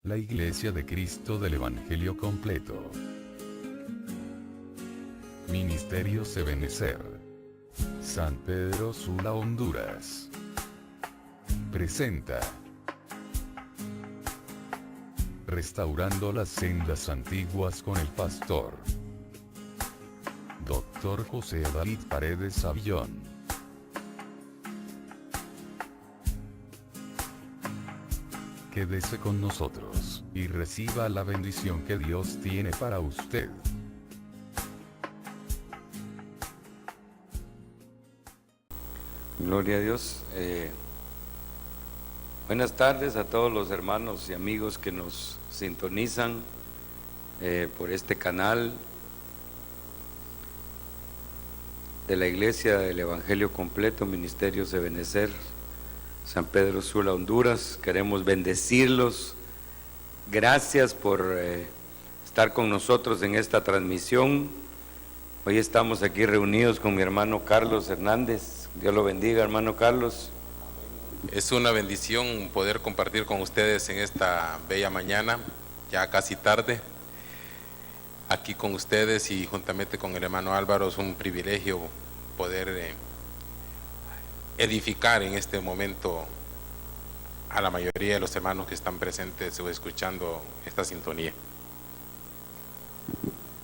La Iglesia de Cristo del Evangelio Completo. Ministerios Ebenecer. San Pedro Sula, Honduras. Presenta Restaurando las sendas antiguas con el pastor Dr. José David Paredes Avillón. Quédese con nosotros, y reciba la bendición que Dios tiene para usted. Gloria a Dios. Buenas tardes a todos los hermanos y amigos que nos sintonizan por este canal de la Iglesia del Evangelio Completo, Ministerios Ebenecer, San Pedro Sula, Honduras. Queremos bendecirlos. Gracias por estar con nosotros en esta transmisión. Hoy estamos aquí reunidos con mi hermano Carlos Hernández. Dios lo bendiga, hermano Carlos. Es una bendición poder compartir con ustedes en esta bella mañana, ya casi tarde, aquí con ustedes y juntamente con el hermano Álvaro. Es un privilegio poder edificar en este momento a la mayoría de los hermanos que están presentes o escuchando esta sintonía.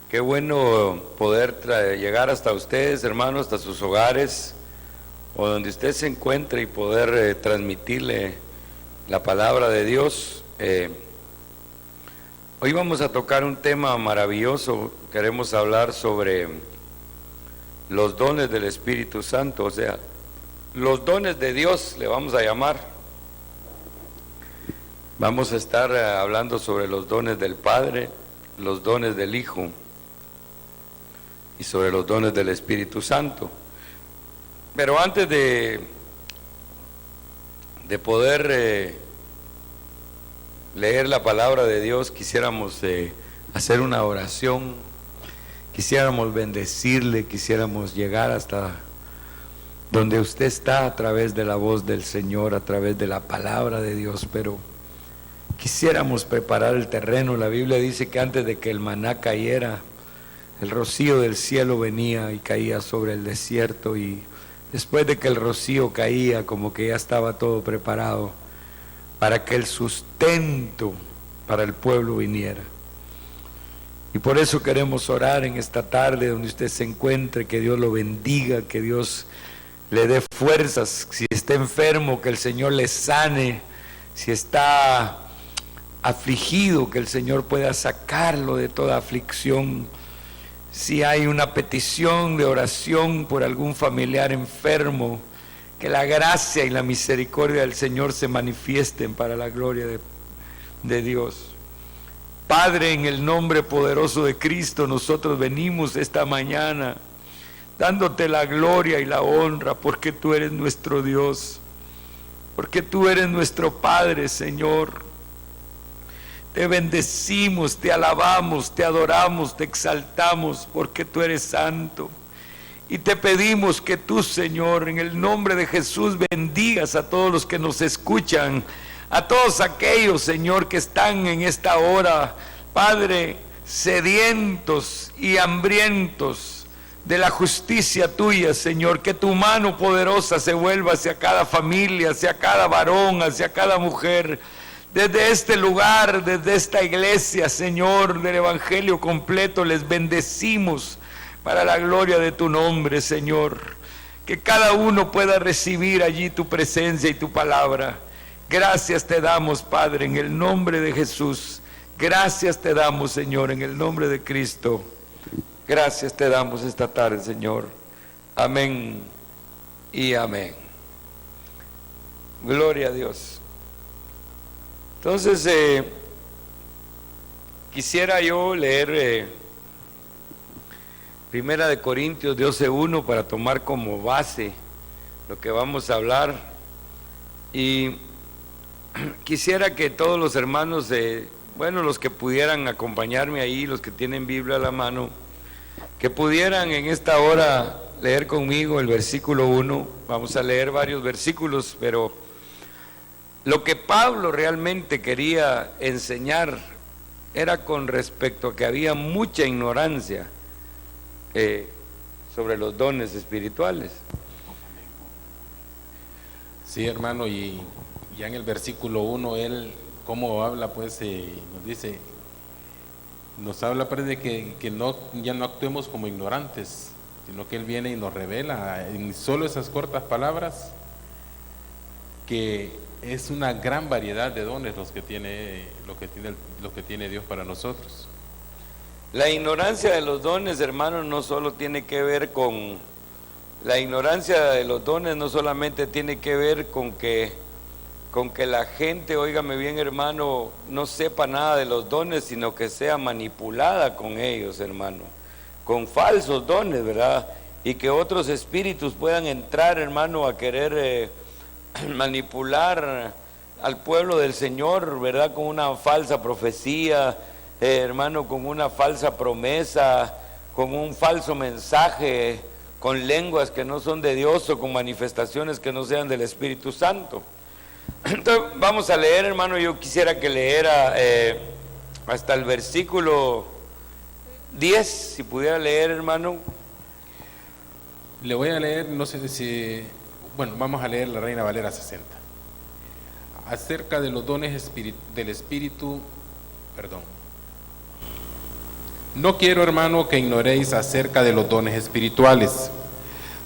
Qué bueno poder llegar hasta ustedes, hermanos, hasta sus hogares o donde usted se encuentre y poder transmitirle la palabra de Dios. Hoy vamos a tocar un tema maravilloso. Queremos hablar sobre los dones del Espíritu Santo, o sea, los dones de Dios le vamos a llamar. Vamos a estar hablando sobre los dones del Padre, los dones del Hijo y sobre los dones del Espíritu Santo. Pero antes de poder leer la palabra de Dios, quisiéramos hacer una oración, quisiéramos bendecirle, quisiéramos llegar hasta donde usted está a través de la voz del Señor, a través de la palabra de Dios. Pero quisiéramos preparar el terreno. La Biblia dice que antes de que el maná cayera, el rocío del cielo venía y caía sobre el desierto, y después de que el rocío caía, como que ya estaba todo preparado para que el sustento para el pueblo viniera. Y por eso queremos orar en esta tarde donde usted se encuentre, que Dios lo bendiga, que Dios le dé fuerzas. Si está enfermo, que el Señor le sane. Si está afligido, que el Señor pueda sacarlo de toda aflicción. Si hay una petición de oración por algún familiar enfermo, que la gracia y la misericordia del Señor se manifiesten para la gloria de Dios. Padre, en el nombre poderoso de Cristo, nosotros venimos esta mañana dándote la gloria y la honra, porque tú eres nuestro Dios, porque tú eres nuestro Padre, Señor. Te bendecimos, te alabamos, te adoramos, te exaltamos, porque tú eres santo. Y te pedimos que tú, Señor, en el nombre de Jesús, bendigas a todos los que nos escuchan, a todos aquellos, Señor, que están en esta hora, Padre, sedientos y hambrientos de la justicia tuya, Señor. Que tu mano poderosa se vuelva hacia cada familia, hacia cada varón, hacia cada mujer. Desde este lugar, desde esta iglesia, Señor, del Evangelio Completo, les bendecimos para la gloria de tu nombre, Señor. Que cada uno pueda recibir allí tu presencia y tu palabra. Gracias te damos, Padre, en el nombre de Jesús. Gracias te damos, Señor, en el nombre de Cristo. Gracias te damos esta tarde, Señor. Amén y amén. Gloria a Dios. Entonces, quisiera yo leer Primera de Corintios 12:1 para tomar como base lo que vamos a hablar. Y quisiera que todos los hermanos, los que pudieran acompañarme ahí, los que tienen Biblia a la mano, que pudieran en esta hora leer conmigo el versículo 1. Vamos a leer varios versículos, pero Lo que Pablo realmente quería enseñar era con respecto a que había mucha ignorancia sobre los dones espirituales. Sí, hermano, y ya en el versículo 1, él, ¿cómo habla? Pues nos dice, nos habla pues de que no, ya no actuemos como ignorantes, sino que él viene y nos revela en solo esas cortas palabras que es una gran variedad de dones lo que tiene Dios para nosotros. La ignorancia de los dones, hermanos, no solo tiene que ver con... La ignorancia de los dones no solamente tiene que ver con que la gente, óigame bien, hermano, no sepa nada de los dones, sino que sea manipulada con ellos, hermano, con falsos dones, ¿verdad? Y que otros espíritus puedan entrar, hermano, a querer manipular al pueblo del Señor, ¿verdad? Con una falsa profecía, hermano, con una falsa promesa, con un falso mensaje, con lenguas que no son de Dios o con manifestaciones que no sean del Espíritu Santo. Entonces vamos a leer, hermano. Yo quisiera que leera hasta el versículo 10, si pudiera leer, hermano. Le voy a leer, no sé si, bueno, vamos a leer la Reina Valera 60. Acerca de los dones del Espíritu, perdón. No quiero, hermano, que ignoréis acerca de los dones espirituales,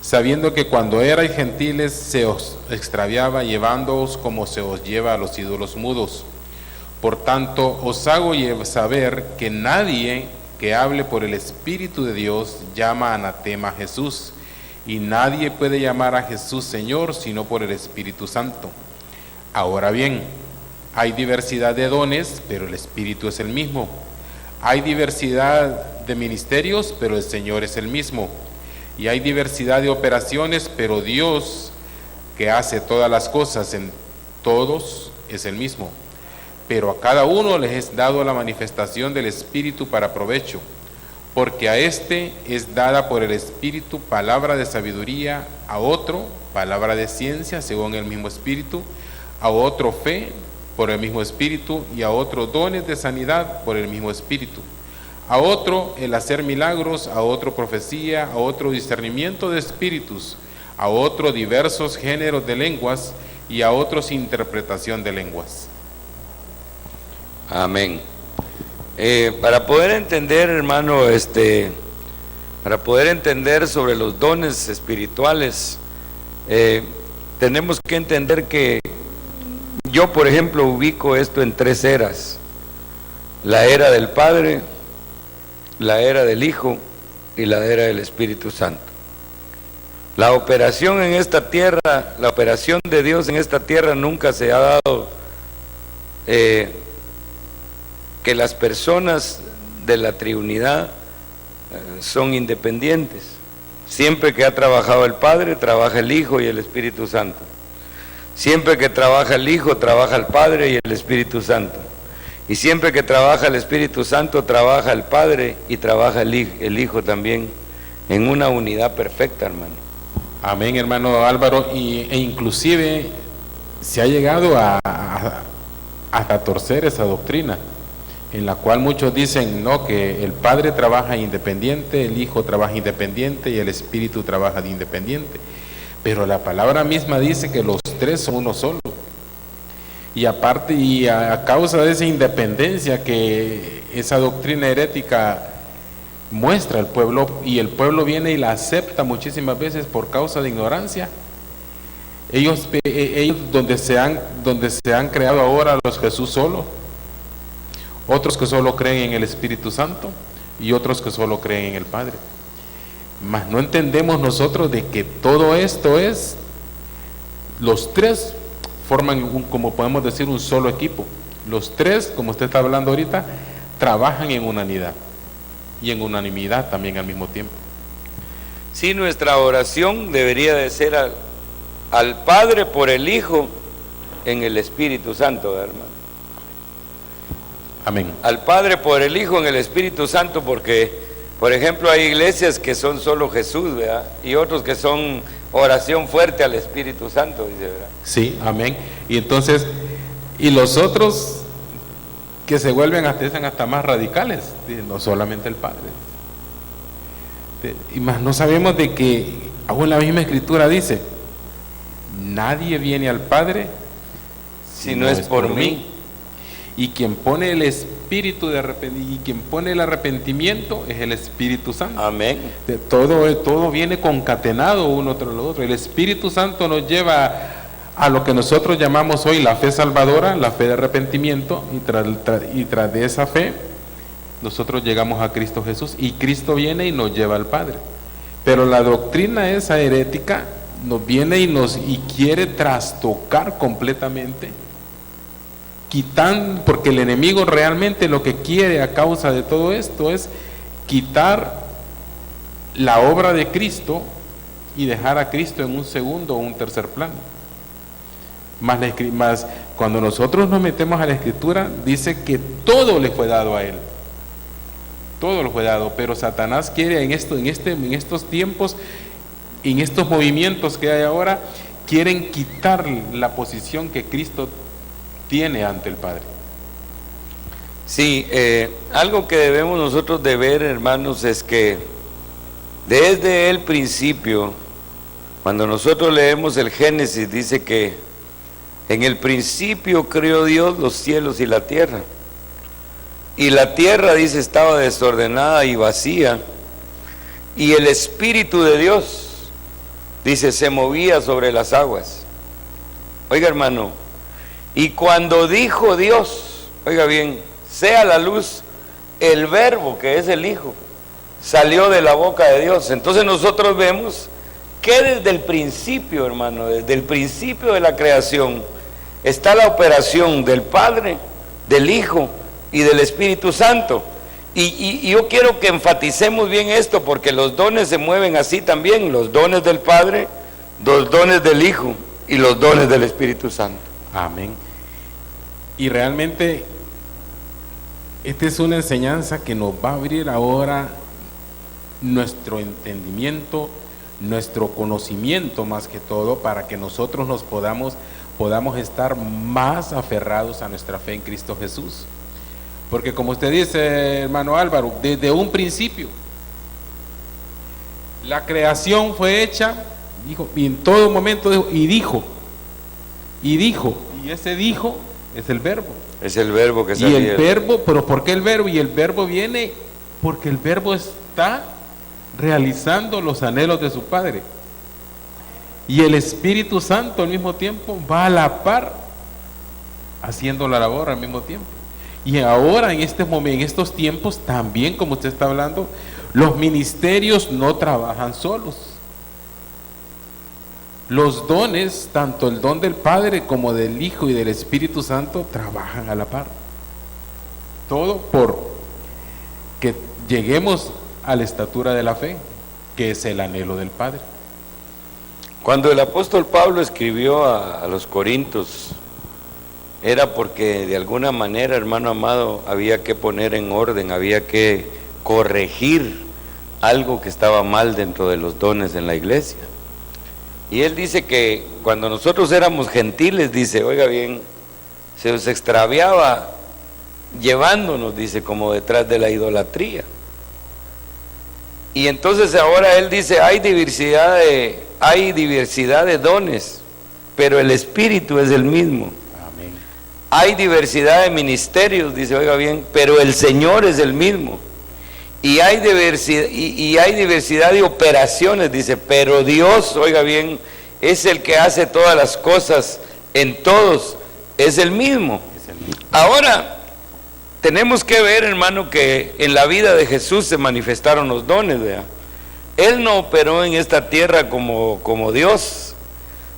sabiendo que cuando erais gentiles se os extraviaba llevándoos como se os lleva a los ídolos mudos. Por tanto, os hago saber que nadie que hable por el Espíritu de Dios llama anatema a Jesús, y nadie puede llamar a Jesús Señor sino por el Espíritu Santo. Ahora bien, hay diversidad de dones, pero el Espíritu es el mismo. Hay diversidad de ministerios, pero el Señor es el mismo. Y hay diversidad de operaciones, pero Dios, que hace todas las cosas en todos, es el mismo. Pero a cada uno les es dado la manifestación del Espíritu para provecho, porque a este es dada por el Espíritu palabra de sabiduría, a otro palabra de ciencia según el mismo Espíritu, a otro fe por el mismo Espíritu, y a otro dones de sanidad por el mismo Espíritu, a otro el hacer milagros, a otro profecía, a otro discernimiento de espíritus, a otro diversos géneros de lenguas, y a otros interpretación de lenguas. Amén. Para poder entender, hermano, para poder entender sobre los dones espirituales, tenemos que entender que yo, por ejemplo, ubico esto en 3 eras: la era del Padre, la era del Hijo y la era del Espíritu Santo. La operación en esta tierra, la operación de Dios en esta tierra nunca se ha dado que las personas de la Trinidad son independientes. Siempre que ha trabajado el Padre, trabaja el Hijo y el Espíritu Santo. Siempre que trabaja el Hijo, trabaja el Padre y el Espíritu Santo. Y siempre que trabaja el Espíritu Santo, trabaja el Padre y trabaja el Hijo también, en una unidad perfecta, hermano. Amén, hermano Álvaro, e inclusive se ha llegado hasta torcer esa doctrina, en la cual muchos dicen no, que el Padre trabaja independiente, el Hijo trabaja independiente y el Espíritu trabaja de independiente. Pero la palabra misma dice que los 3 son uno solo. Y aparte, y a causa de esa independencia que esa doctrina herética muestra al pueblo, y el pueblo viene y la acepta muchísimas veces por causa de ignorancia, ellos donde se han creado ahora los Jesús solo, otros que solo creen en el Espíritu Santo y otros que solo creen en el Padre. Mas no entendemos nosotros de que todo esto es, los 3 forman como podemos decir un solo equipo. Los 3, como usted está hablando ahorita, trabajan en unidad y en unanimidad también al mismo tiempo. Sí, nuestra oración debería de ser al Padre por el Hijo en el Espíritu Santo, hermano. Amén. Al Padre por el Hijo en el Espíritu Santo, porque, por ejemplo, hay iglesias que son solo Jesús, ¿verdad? Y otros que son oración fuerte al Espíritu Santo, dice, ¿verdad? Sí, amén. Y entonces Y los otros que se vuelven hasta más radicales, no solamente el Padre. Y más no sabemos de que, aún la misma Escritura dice, nadie viene al Padre si no es por mí. Y quien pone el espíritu de arrepentimiento, y quien pone el arrepentimiento es el Espíritu Santo. Amén. Todo viene concatenado uno tras el otro. El Espíritu Santo nos lleva a lo que nosotros llamamos hoy la fe salvadora, la fe de arrepentimiento, y tras de esa fe nosotros llegamos a Cristo Jesús, y Cristo viene y nos lleva al Padre. Pero la doctrina esa herética nos viene y quiere trastocar completamente, porque el enemigo realmente lo que quiere a causa de todo esto es quitar la obra de Cristo y dejar a Cristo en un segundo o un tercer plano. Más cuando nosotros nos metemos a la Escritura, dice que todo le fue dado a Él. Todo le fue dado, pero Satanás quiere en estos tiempos, en estos movimientos que hay ahora, quieren quitar la posición que Cristo tiene ante el Padre. Sí, algo que debemos nosotros de ver, hermanos, es que desde el principio, cuando nosotros leemos el Génesis, dice que en el principio creó Dios los cielos y la tierra. Y la tierra, dice, estaba desordenada y vacía. Y el Espíritu de Dios, dice, se movía sobre las aguas. Oiga, hermano, y cuando dijo Dios, oiga bien, sea la luz, el verbo que es el Hijo salió de la boca de Dios. Entonces nosotros vemos que desde el principio, hermano, desde el principio de la creación está la operación del Padre, del Hijo y del Espíritu Santo. Y yo quiero que enfaticemos bien esto, porque los dones se mueven así también: los dones del Padre, los dones del Hijo y los dones del Espíritu Santo. Amén. Y realmente esta es una enseñanza que nos va a abrir ahora nuestro entendimiento, nuestro conocimiento, más que todo, para que nosotros podamos estar más aferrados a nuestra fe en Cristo Jesús. Porque como usted dice, hermano Álvaro, desde un principio la creación fue hecha, dijo, y en todo momento dijo, y ese dijo es el verbo. Es el verbo que Y salía. el verbo, pero ¿por qué el verbo? Y el verbo viene porque el verbo está realizando los anhelos de su Padre. Y el Espíritu Santo al mismo tiempo va a la par, haciendo la labor al mismo tiempo. Y ahora en estos tiempos también, como usted está hablando, los ministerios no trabajan solos. Los dones, tanto el don del Padre como del Hijo y del Espíritu Santo, trabajan a la par. Todo por que lleguemos a la estatura de la fe, que es el anhelo del Padre. Cuando el apóstol Pablo escribió a los Corintios, era porque de alguna manera, hermano amado, había que poner en orden, había que corregir algo que estaba mal dentro de los dones en la iglesia. Y él dice que cuando nosotros éramos gentiles, dice, oiga bien, se nos extraviaba llevándonos, dice, como detrás de la idolatría. Y entonces ahora él dice, hay diversidad de dones, pero el Espíritu es el mismo. Amén. Hay diversidad de ministerios, dice, oiga bien, pero el Señor es el mismo. Y hay diversidad de operaciones, dice, pero Dios, oiga bien, es el que hace todas las cosas en todos, es el mismo. Ahora, tenemos que ver, hermano, que en la vida de Jesús se manifestaron los dones, ¿verdad? Él no operó en esta tierra como Dios,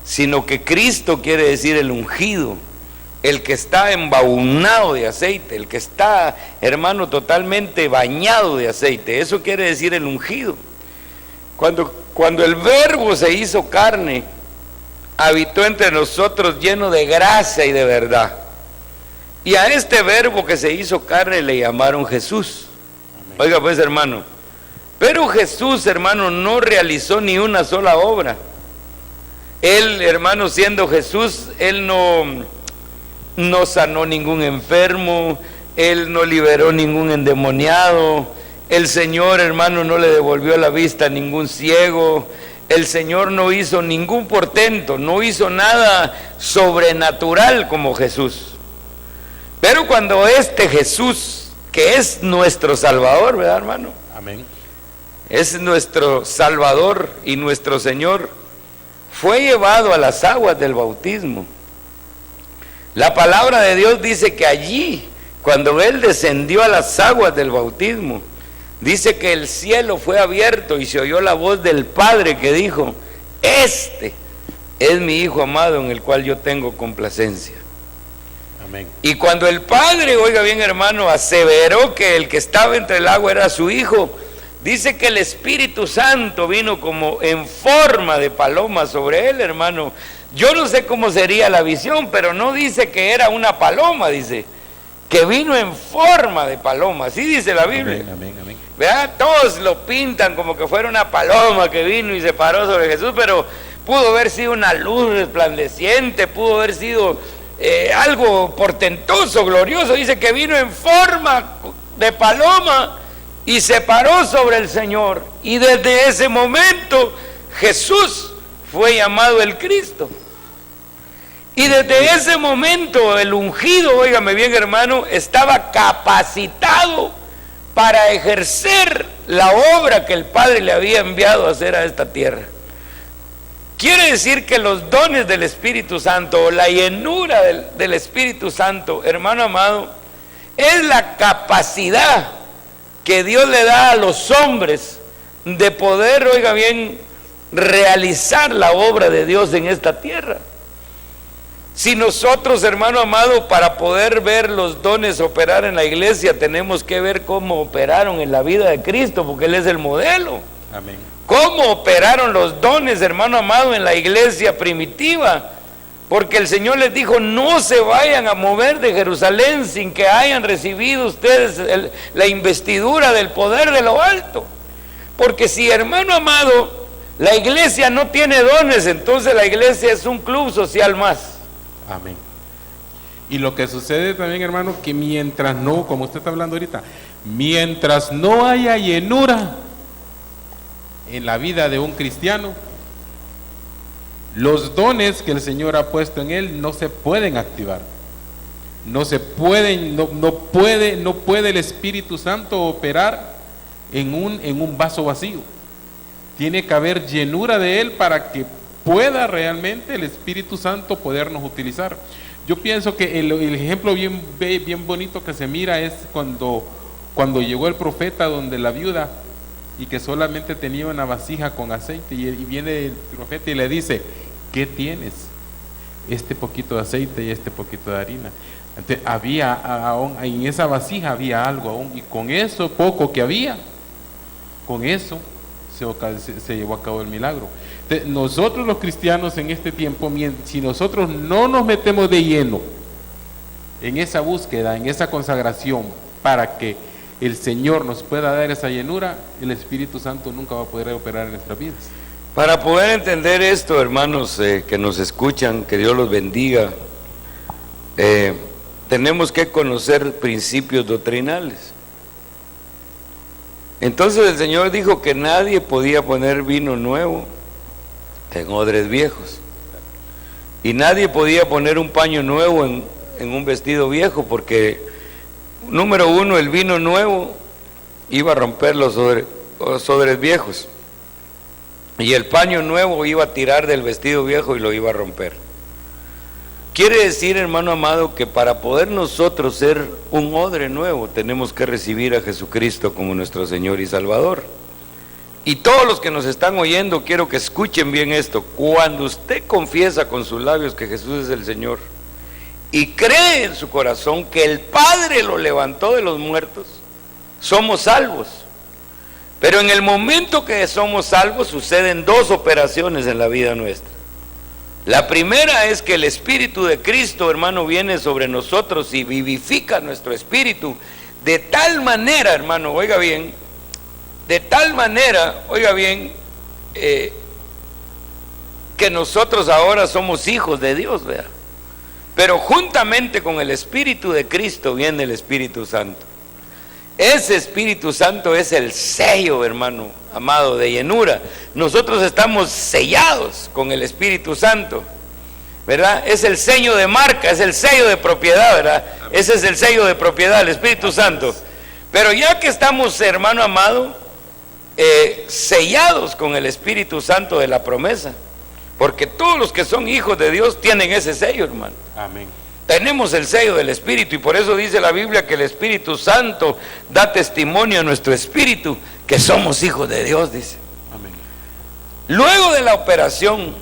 sino que Cristo quiere decir el ungido, el que está embadurnado de aceite, el que está, hermano, totalmente bañado de aceite. Eso quiere decir el ungido. Cuando el Verbo se hizo carne, habitó entre nosotros lleno de gracia y de verdad. Y a este Verbo que se hizo carne le llamaron Jesús. Amén. Oiga pues, hermano, pero Jesús, hermano, no realizó ni una sola obra. Él, hermano, siendo Jesús, él no no sanó ningún enfermo, Él no liberó ningún endemoniado, el Señor, hermano, no le devolvió la vista a ningún ciego, el Señor no hizo ningún portento, no hizo nada sobrenatural como Jesús. Pero cuando este Jesús, que es nuestro Salvador, ¿verdad, hermano? Amén. Es nuestro Salvador y nuestro Señor, fue llevado a las aguas del bautismo. La palabra de Dios dice que allí, cuando Él descendió a las aguas del bautismo, dice que el cielo fue abierto y se oyó la voz del Padre que dijo: este es mi Hijo amado en el cual yo tengo complacencia. Amén. Y cuando el Padre, oiga bien, hermano, aseveró que el que estaba entre el agua era su Hijo, dice que el Espíritu Santo vino como en forma de paloma sobre él, hermano. Yo no sé cómo sería la visión, pero no dice que era una paloma, dice que vino en forma de paloma. Así dice la Biblia. Amén, amén, amén. ¿Verdad? Todos lo pintan como que fuera una paloma que vino y se paró sobre Jesús, pero pudo haber sido una luz resplandeciente, pudo haber sido algo portentoso, glorioso. Dice que vino en forma de paloma y se paró sobre el Señor, y desde ese momento Jesús fue llamado el Cristo. Y desde ese momento el ungido, óigame bien, hermano, estaba capacitado para ejercer la obra que el Padre le había enviado a hacer a esta tierra. Quiere decir que los dones del Espíritu Santo, o la llenura del Espíritu Santo, hermano amado, es la capacidad que Dios le da a los hombres de poder, oiga bien, realizar la obra de Dios en esta tierra. Si nosotros, hermano amado, para poder ver los dones operar en la iglesia, tenemos que ver cómo operaron en la vida de Cristo, porque Él es el modelo. Amén. Cómo operaron los dones, hermano amado, en la iglesia primitiva, porque el Señor les dijo: no se vayan a mover de Jerusalén sin que hayan recibido ustedes la investidura del poder de lo alto. Porque si, hermano amado, la iglesia no tiene dones, entonces la iglesia es un club social más. Amén. Y lo que sucede también, hermano, que mientras no, como usted está hablando ahorita, mientras no haya llenura en la vida de un cristiano, los dones que el Señor ha puesto en él no se pueden activar. No se pueden, no puede el Espíritu Santo operar en un vaso vacío. Tiene que haber llenura de él para que pueda realmente el Espíritu Santo podernos utilizar. Yo pienso que el ejemplo bien bonito que se mira es cuando llegó el profeta donde la viuda, y que solamente tenía una vasija con aceite, y viene el profeta y le dice: ¿qué tienes? Este poquito de aceite y este poquito de harina. Entonces, en esa vasija había algo aún, y con eso poco que había, con eso se llevó a cabo el milagro. Entonces, nosotros los cristianos en este tiempo, si nosotros no nos metemos de lleno en esa búsqueda, en esa consagración, para que el Señor nos pueda dar esa llenura, el Espíritu Santo nunca va a poder operar en nuestras vidas. Para poder entender esto, hermanos que nos escuchan, que Dios los bendiga, tenemos que conocer principios doctrinales. Entonces el Señor dijo que nadie podía poner vino nuevo en odres viejos, y nadie podía poner un paño nuevo en un vestido viejo, porque número uno, el vino nuevo iba a romper los odres viejos, y el paño nuevo iba a tirar del vestido viejo y lo iba a romper. Quiere decir, hermano amado, que para poder nosotros ser un odre nuevo, tenemos que recibir a Jesucristo como nuestro Señor y Salvador. Y todos los que nos están oyendo, quiero que escuchen bien esto: cuando usted confiesa con sus labios que Jesús es el Señor y cree en su corazón que el Padre lo levantó de los muertos, somos salvos. Pero en el momento que somos salvos, suceden dos operaciones en la vida nuestra. La primera es que el Espíritu de Cristo, hermano, viene sobre nosotros y vivifica nuestro espíritu de tal manera, hermano, oiga bien, de tal manera, oiga bien, que nosotros ahora somos hijos de Dios, ¿verdad? Pero juntamente con el Espíritu de Cristo viene el Espíritu Santo. Ese Espíritu Santo es el sello, hermano amado, de llenura. Nosotros estamos sellados con el Espíritu Santo, ¿verdad? Es el sello de marca, es el sello de propiedad, ¿verdad? Ese es el sello de propiedad, el Espíritu Santo. Pero ya que estamos, hermano amado, sellados con el Espíritu Santo de la promesa, porque todos los que son hijos de Dios tienen ese sello, hermano. Amén. Tenemos el sello del Espíritu, y por eso dice la Biblia que el Espíritu Santo da testimonio a nuestro espíritu que somos hijos de Dios, dice. Amén. Luego de la operación,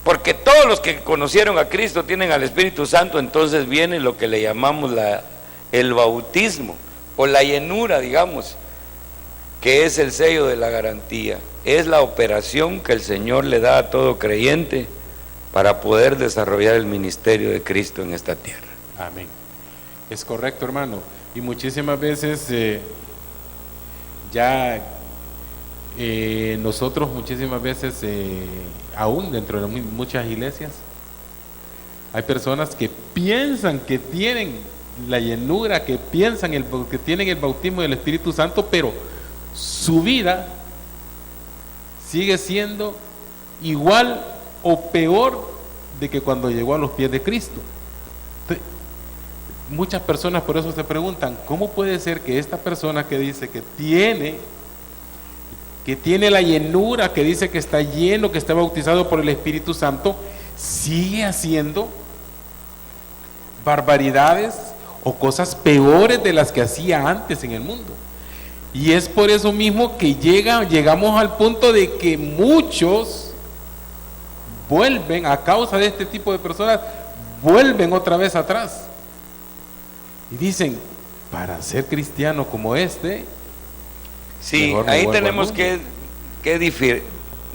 porque todos los que conocieron a Cristo tienen al Espíritu Santo, entonces viene lo que le llamamos el bautismo, o la llenura, digamos, que es el sello de la garantía. Es la operación que el Señor le da a todo creyente para poder desarrollar el ministerio de Cristo en esta tierra. Amén. Es correcto, hermano. Y muchísimas veces nosotros muchísimas veces, aún dentro de muchas iglesias, hay personas que piensan que tienen la llenura, que piensan que tienen el bautismo del Espíritu Santo, pero su vida sigue siendo igual o peor de que cuando llegó a los pies de Cristo. Entonces, muchas personas por eso se preguntan, ¿cómo puede ser que esta persona que dice que tiene la llenura, que dice que está lleno, que está bautizado por el Espíritu Santo, sigue haciendo barbaridades o cosas peores de las que hacía antes en el mundo? Y es por eso mismo que llegamos al punto de que muchos vuelven, a causa de este tipo de personas, vuelven otra vez atrás y dicen, para ser cristiano como este, sí, ahí tenemos que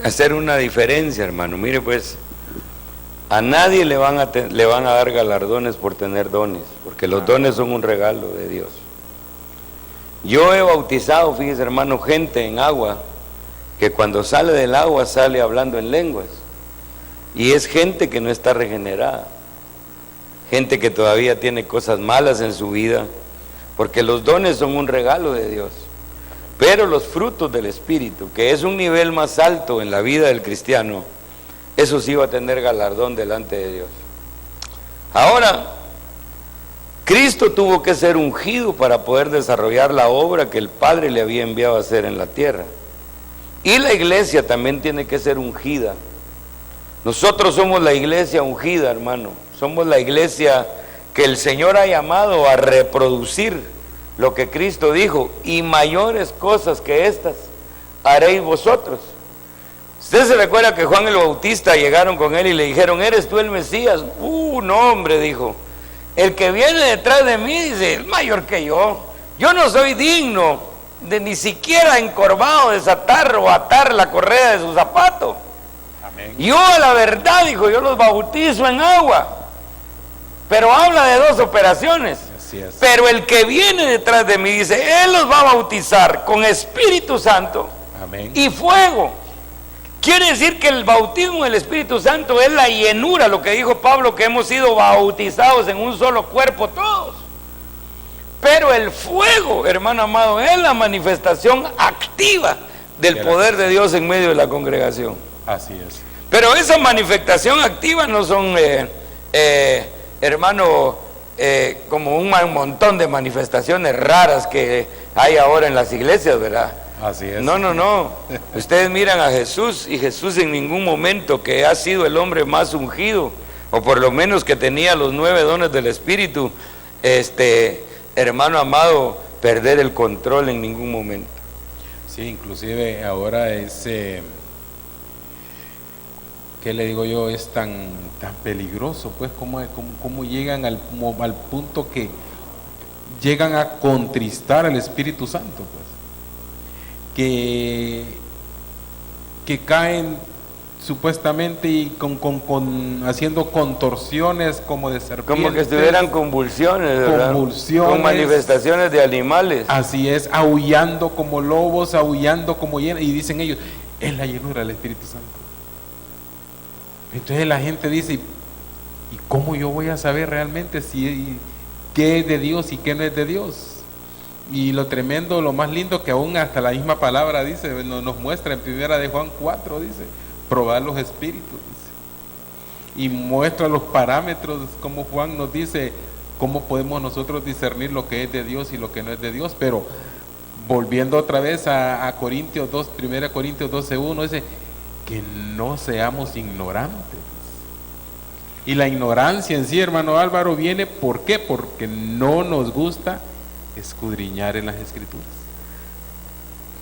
hacer una diferencia, hermano. Mire, pues, a nadie le van a dar galardones por tener dones, porque los dones son un regalo de Dios. Yo he bautizado, fíjese, hermano, gente en agua que cuando sale del agua sale hablando en lenguas, y es gente que no está regenerada, gente que todavía tiene cosas malas en su vida, porque los dones son un regalo de Dios. Pero los frutos del Espíritu, que es un nivel más alto en la vida del cristiano, eso sí va a tener galardón delante de Dios. Ahora, Cristo tuvo que ser ungido para poder desarrollar la obra que el Padre le había enviado a hacer en la tierra. Y la iglesia también tiene que ser ungida. Nosotros somos la iglesia ungida, hermano. Somos la iglesia que el Señor ha llamado a reproducir lo que Cristo dijo, y mayores cosas que estas haréis vosotros. Usted se recuerda que Juan el Bautista llegaron con él y le dijeron, ¿eres tú el Mesías? No, hombre, dijo. El que viene detrás de mí, dice, es mayor que yo. Yo no soy digno de ni siquiera encorvado desatar o atar la correa de su zapato. Amén. Yo, a la verdad, dijo, yo los bautizo en agua. Pero habla de dos operaciones. Así es. Pero el que viene detrás de mí, dice, él los va a bautizar con Espíritu Santo. Amén. Y fuego. Quiere decir que el bautismo del Espíritu Santo es la llenura, lo que dijo Pablo, que hemos sido bautizados en un solo cuerpo todos. Pero el fuego, hermano amado, es la manifestación activa del poder de Dios en medio de la congregación. Así es. Pero esa manifestación activa no son, hermano, como un montón de manifestaciones raras que hay ahora en las iglesias, ¿verdad? Así es. No. Ustedes miran a Jesús, y Jesús en ningún momento, que ha sido el hombre más ungido, o por lo menos que tenía los 9 dones del Espíritu, hermano amado, perder el control en ningún momento. Sí, inclusive ahora es, ¿qué le digo yo? Es tan peligroso, pues, como llegan al punto que llegan a contristar al Espíritu Santo, pues. Que caen supuestamente y haciendo contorsiones como de serpientes, como que estuvieran convulsiones, ¿verdad? Con manifestaciones de animales. Así es, aullando como lobos, aullando como hienas, y dicen ellos, es la llenura del Espíritu Santo. Entonces la gente dice, ¿Y cómo yo voy a saber realmente qué es de Dios y qué no es de Dios? Y lo tremendo, lo más lindo, que aún hasta la misma palabra dice, nos muestra en 1 de Juan 4, dice, probar los espíritus, dice. Y muestra los parámetros, como Juan nos dice, cómo podemos nosotros discernir lo que es de Dios y lo que no es de Dios. Pero volviendo otra vez a Corintios 2, 1 Corintios 12:1, dice que no seamos ignorantes. Y la ignorancia en sí, hermano Álvaro, viene, ¿por qué? Porque no nos gusta escudriñar en las Escrituras.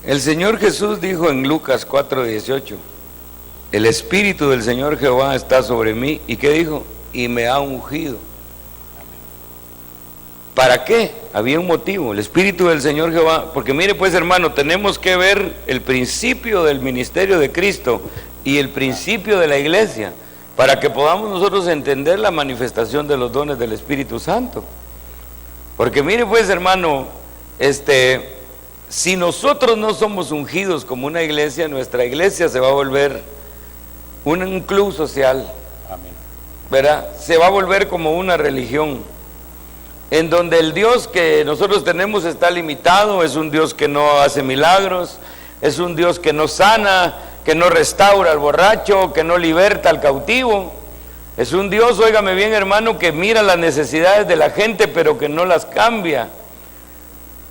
El Señor Jesús dijo en Lucas 4:18, el Espíritu del Señor Jehová está sobre mí. ¿Y qué dijo? Y me ha ungido. ¿Para qué? Había un motivo, el Espíritu del Señor Jehová, porque mire pues, hermano, tenemos que ver el principio del ministerio de Cristo y el principio de la iglesia, para que podamos nosotros entender la manifestación de los dones del Espíritu Santo. Porque mire pues, hermano, si nosotros no somos ungidos como una iglesia, nuestra iglesia se va a volver un club social. Amén. ¿Verdad? Se va a volver como una religión, en donde el Dios que nosotros tenemos está limitado. Es un Dios que no hace milagros, es un Dios que no sana, que no restaura al borracho, que no liberta al cautivo. Es un Dios, óigame bien, hermano, que mira las necesidades de la gente, pero que no las cambia.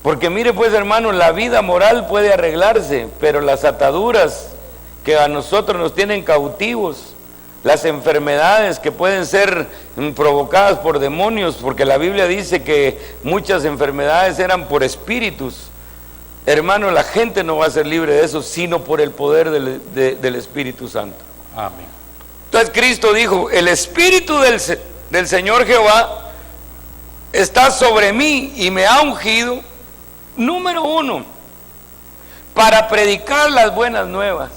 Porque mire pues, hermano, la vida moral puede arreglarse, pero las ataduras que a nosotros nos tienen cautivos, las enfermedades que pueden ser provocadas por demonios, porque la Biblia dice que muchas enfermedades eran por espíritus. Hermano, la gente no va a ser libre de eso, sino por el poder del Espíritu Santo. Amén. Entonces Cristo dijo, el Espíritu del Señor Jehová está sobre mí y me ha ungido, número 1, para predicar las buenas nuevas.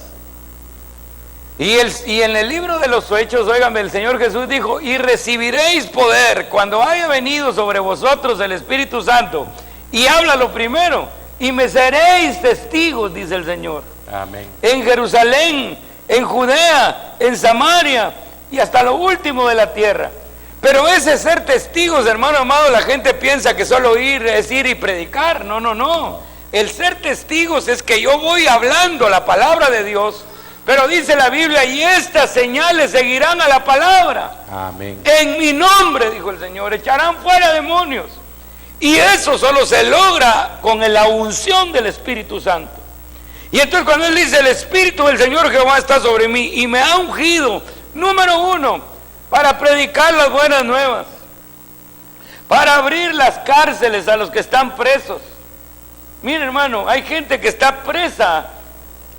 Y en el libro de los Hechos, óigame, el Señor Jesús dijo, y recibiréis poder cuando haya venido sobre vosotros el Espíritu Santo. Y habla lo primero, y me seréis testigos, dice el Señor. Amén. En Jerusalén, en Judea, en Samaria y hasta lo último de la tierra. Pero ese ser testigos, hermano amado, la gente piensa que solo ir es ir y predicar. No, no, no. El ser testigos es que yo voy hablando la palabra de Dios. Pero dice la Biblia, y estas señales seguirán a la palabra. Amén. En mi nombre, dijo el Señor, echarán fuera demonios. Y eso solo se logra con la unción del Espíritu Santo. Y entonces cuando Él dice, el Espíritu del Señor Jehová está sobre mí y me ha ungido, número 1, para predicar las buenas nuevas, para abrir las cárceles a los que están presos. Mire, hermano, hay gente que está presa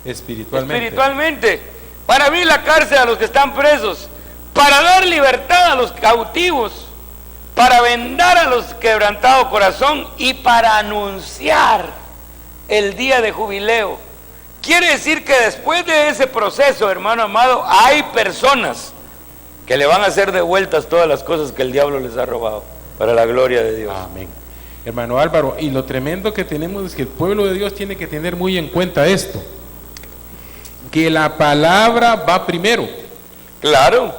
espiritualmente, para abrir la cárcel a los que están presos, para dar libertad a los cautivos, para vendar a los quebrantados corazón y para anunciar el día de jubileo. Quiere decir que después de ese proceso, hermano amado, hay personas que le van a hacer devueltas todas las cosas que el diablo les ha robado, para la gloria de Dios. Amén. Hermano Álvaro, y lo tremendo que tenemos es que el pueblo de Dios tiene que tener muy en cuenta esto, que la palabra va primero. Claro.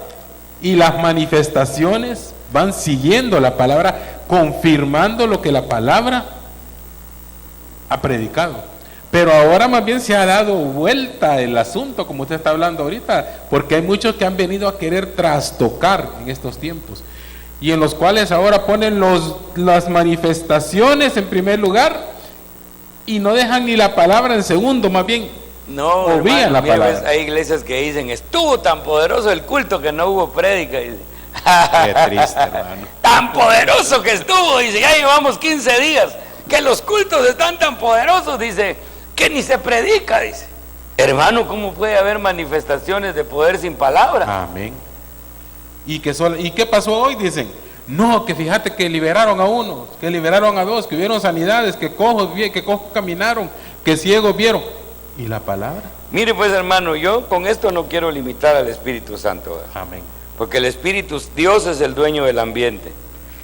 Y las manifestaciones van siguiendo la palabra, confirmando lo que la palabra ha predicado. Pero ahora más bien se ha dado vuelta el asunto, como usted está hablando ahorita, porque hay muchos que han venido a querer trastocar en estos tiempos, y en los cuales ahora ponen las manifestaciones en primer lugar y no dejan ni la palabra en segundo, más bien no, obvían hermano, la mira, palabra. ves, hay iglesias que dicen, estuvo tan poderoso el culto que no hubo prédica. Dice. Qué triste, hermano. Tan poderoso que estuvo, dice, ya llevamos 15 días, que los cultos están tan poderosos, dice, que ni se predica, dice. Hermano, ¿cómo puede haber manifestaciones de poder sin palabra? Amén. ¿Y qué pasó hoy? Dicen, no, que fíjate que liberaron a uno, que liberaron a dos, que hubieron sanidades, que cojos caminaron, que ciegos vieron. ¿Y la palabra? Mire pues, hermano, yo con esto no quiero limitar al Espíritu Santo, ¿verdad? Amén. Porque el Espíritu, Dios es el dueño del ambiente.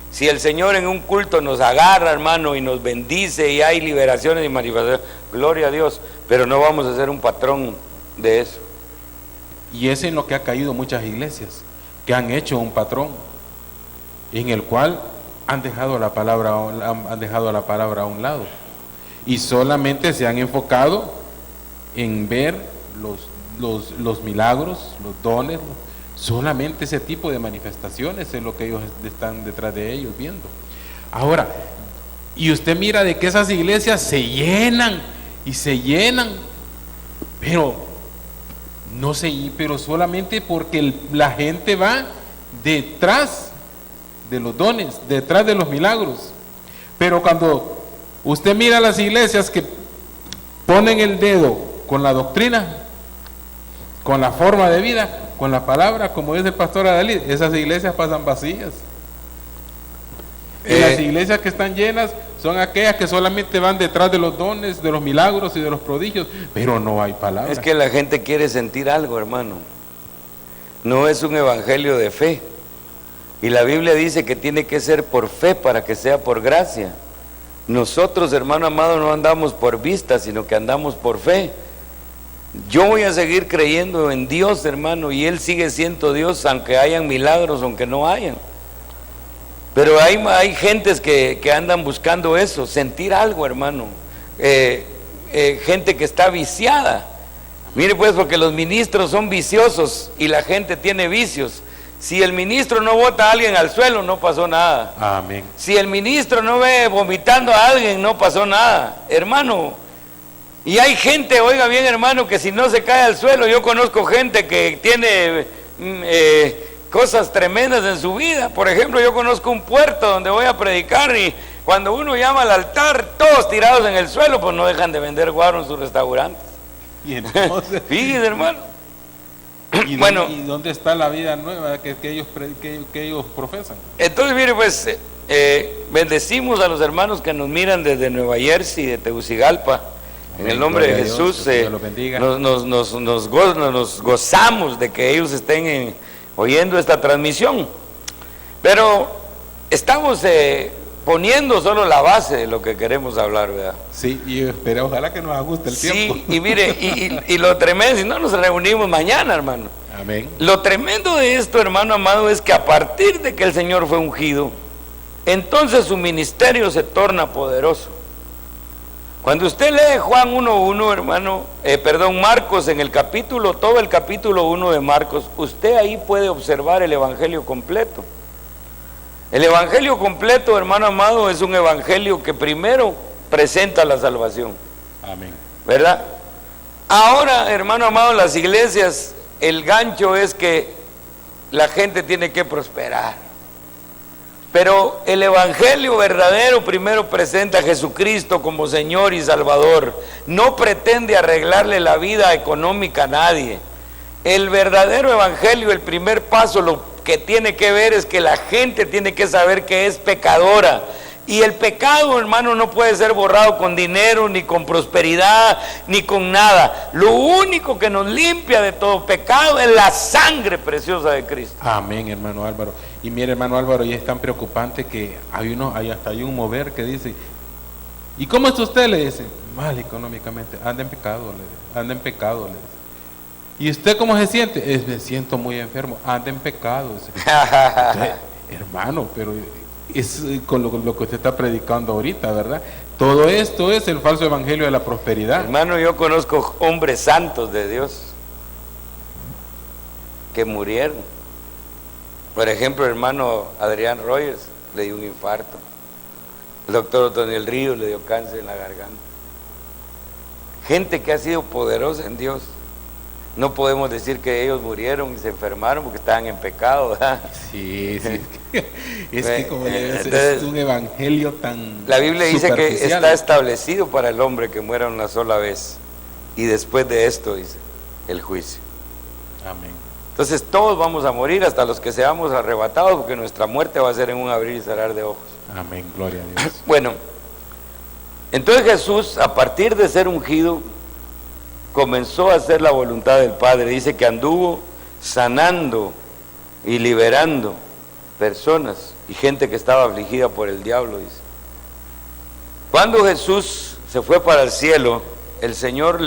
Si el Señor en un culto nos agarra, hermano, y nos bendice y hay liberaciones y manifestaciones, gloria a Dios, pero no vamos a ser un patrón de eso. Y es en lo que ha caído muchas iglesias, que han hecho un patrón. en el cual han dejado la palabra a un lado y solamente se han enfocado en ver los milagros, los dones, solamente ese tipo de manifestaciones es lo que ellos están detrás de ellos viendo. Ahora, y usted mira de que esas iglesias se llenan y se llenan, pero no sé, pero solamente porque la gente va detrás de los dones, detrás de los milagros. Pero cuando usted mira las iglesias que ponen el dedo con la doctrina, con la forma de vida, con la palabra, como dice el pastor Adalid, esas iglesias pasan vacías. Y las iglesias que están llenas son aquellas que solamente van detrás de los dones, de los milagros y de los prodigios, pero no hay palabra. Es que la gente quiere sentir algo, hermano. No es un evangelio de fe. Y la Biblia dice que tiene que ser por fe para que sea por gracia. Nosotros, hermano amado, no andamos por vista, sino que andamos por fe. Yo voy a seguir creyendo en Dios, hermano, y Él sigue siendo Dios, aunque hayan milagros, aunque no hayan. Pero hay gentes que andan buscando eso, sentir algo, hermano. Gente que está viciada. Mire pues, porque los ministros son viciosos y la gente tiene vicios. Si el ministro no bota a alguien al suelo, no pasó nada. Amén. Si el ministro no ve vomitando a alguien, no pasó nada, hermano. Y hay gente, oiga bien, hermano, que si no se cae al suelo, yo conozco gente que tiene cosas tremendas en su vida. Por ejemplo, yo conozco un puerto donde voy a predicar y cuando uno llama al altar, todos tirados en el suelo, pues no dejan de vender guaro en sus restaurantes. Y entonces, fíjese, hermano. ¿Y dónde está la vida nueva que ellos profesan? Entonces, mire, pues, bendecimos a los hermanos que nos miran desde Nueva Jersey, de Tegucigalpa. En el nombre de Jesús, nos gozamos de que ellos estén oyendo esta transmisión. Pero estamos poniendo solo la base de lo que queremos hablar, ¿verdad? Sí, y espera, ojalá que nos ajuste el tiempo. Sí, y mire, y lo tremendo, si no nos reunimos mañana, hermano. Amén. Lo tremendo de esto, hermano amado, es que a partir de que el Señor fue ungido, entonces su ministerio se torna poderoso. Cuando usted lee Juan 1:1, hermano, Marcos, en el capítulo, todo el capítulo 1 de Marcos, usted ahí puede observar el evangelio completo. El evangelio completo, hermano amado, es un evangelio que primero presenta la salvación. Amén. ¿Verdad? Ahora, hermano amado, en las iglesias, el gancho es que la gente tiene que prosperar. Pero el evangelio verdadero primero presenta a Jesucristo como Señor y Salvador. No pretende arreglarle la vida económica a nadie. El verdadero evangelio, el primer paso, lo que tiene que ver es que la gente tiene que saber que es pecadora. Y el pecado, hermano, no puede ser borrado con dinero, ni con prosperidad, ni con nada. Lo único que nos limpia de todo pecado es la sangre preciosa de Cristo. Amén, hermano Álvaro. Y mire, hermano Álvaro, y es tan preocupante que hay un mover que dice, ¿y cómo está usted? Le dice, mal económicamente, anda en pecado, le dice. ¿Y usted cómo se siente? Me siento muy enfermo, anda en pecado. Entonces, hermano, pero es con lo que usted está predicando ahorita, ¿verdad? Todo esto es el falso evangelio de la prosperidad. Hermano, yo conozco hombres santos de Dios que murieron. Por ejemplo, el hermano Adrián Rogers le dio un infarto. El doctor Otoniel Ríos le dio cáncer en la garganta. Gente que ha sido poderosa en Dios. No podemos decir que ellos murieron y se enfermaron porque estaban en pecado, ¿verdad? Sí. Es que como es un evangelio tan La Biblia dice que está establecido para el hombre que muera una sola vez. Y después de esto, dice, el juicio. Amén. Entonces todos vamos a morir, hasta los que seamos arrebatados, porque nuestra muerte va a ser en un abrir y cerrar de ojos. Amén, gloria a Dios. Bueno, entonces Jesús, a partir de ser ungido, comenzó a hacer la voluntad del Padre. Dice que anduvo sanando y liberando personas y gente que estaba afligida por el diablo, dice. Cuando Jesús se fue para el cielo, el Señor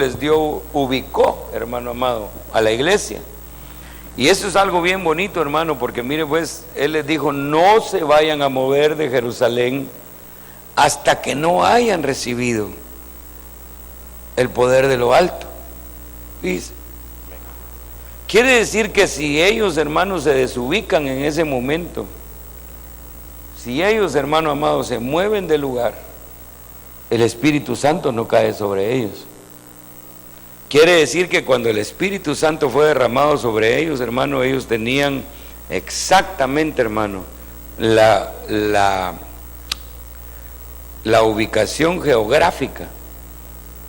ubicó, hermano amado, a la iglesia. Y eso es algo bien bonito, hermano, porque mire pues, Él les dijo, no se vayan a mover de Jerusalén hasta que no hayan recibido el poder de lo alto. Dice. Quiere decir que si ellos, hermanos, se desubican en ese momento, si ellos, hermano amado, se mueven del lugar, el Espíritu Santo no cae sobre ellos. Quiere decir que cuando el Espíritu Santo fue derramado sobre ellos, hermano, ellos tenían exactamente, hermano, la ubicación geográfica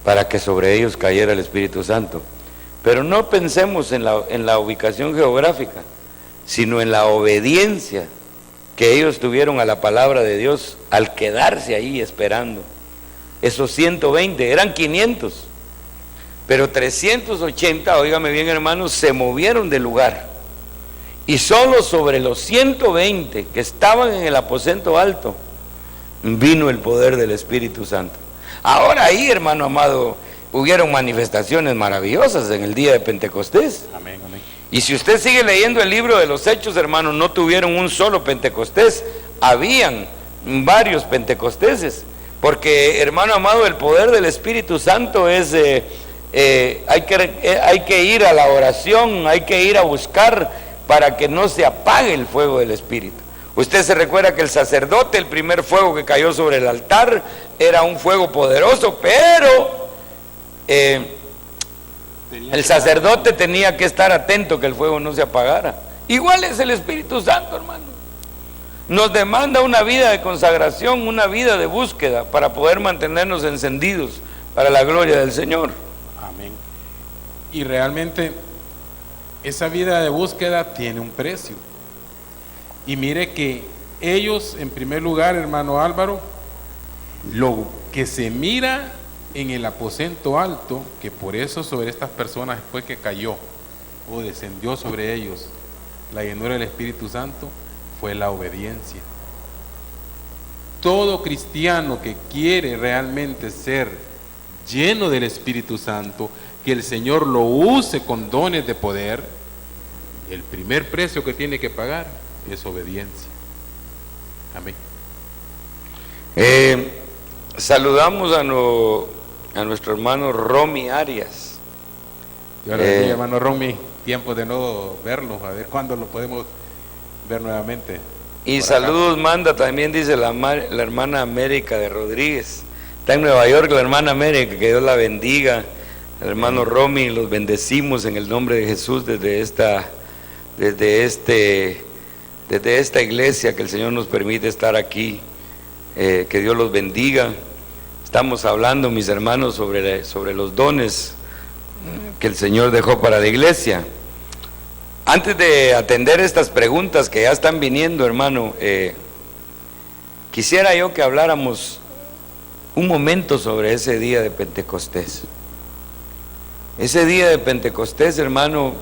para que sobre ellos cayera el Espíritu Santo. Pero no pensemos en la ubicación geográfica, sino en la obediencia que ellos tuvieron a la palabra de Dios al quedarse ahí esperando. Esos 120, eran 500, pero 380, óigame bien hermanos, se movieron del lugar. Y solo sobre los 120 que estaban en el aposento alto, vino el poder del Espíritu Santo. Ahora ahí, hermano amado, hubieron manifestaciones maravillosas en el día de Pentecostés. Amén, amén. Y si usted sigue leyendo el libro de los Hechos, hermano, no tuvieron un solo Pentecostés, habían varios Pentecosteses, porque, hermano amado, el poder del Espíritu Santo es, hay que ir a la oración, hay que ir a buscar para que no se apague el fuego del Espíritu. Usted se recuerda que el sacerdote, el primer fuego que cayó sobre el altar, era un fuego poderoso, pero el sacerdote tenía que estar atento que el fuego no se apagara. Igual es el Espíritu Santo, hermano. Nos demanda una vida de consagración, una vida de búsqueda para poder mantenernos encendidos para la gloria del Señor. Amén. Y realmente esa vida de búsqueda tiene un precio. Y mire que ellos, en primer lugar, hermano Álvaro, lo que se mira en el aposento alto, que por eso sobre estas personas fue que cayó o descendió sobre ellos la llenura del Espíritu Santo, fue la obediencia. Todo cristiano que quiere realmente ser lleno del Espíritu Santo, que el Señor lo use con dones de poder, el primer precio que tiene que pagar es obediencia. Amén. Saludamos a nuestro hermano Romy Arias. Dios le bendiga, hermano Romy. Tiempo de no verlo, a ver cuándo lo podemos ver nuevamente. Y saludos acá. Manda también, dice la hermana América de Rodríguez. Está en Nueva York la hermana América, que Dios la bendiga. El hermano Romy, los bendecimos en el nombre de Jesús desde esta iglesia que el Señor nos permite estar aquí. Que Dios los bendiga. Estamos hablando, mis hermanos, sobre los dones que el Señor dejó para la iglesia. Antes de atender estas preguntas que ya están viniendo, hermano, quisiera yo que habláramos un momento sobre ese día de Pentecostés. Ese día de Pentecostés, hermano,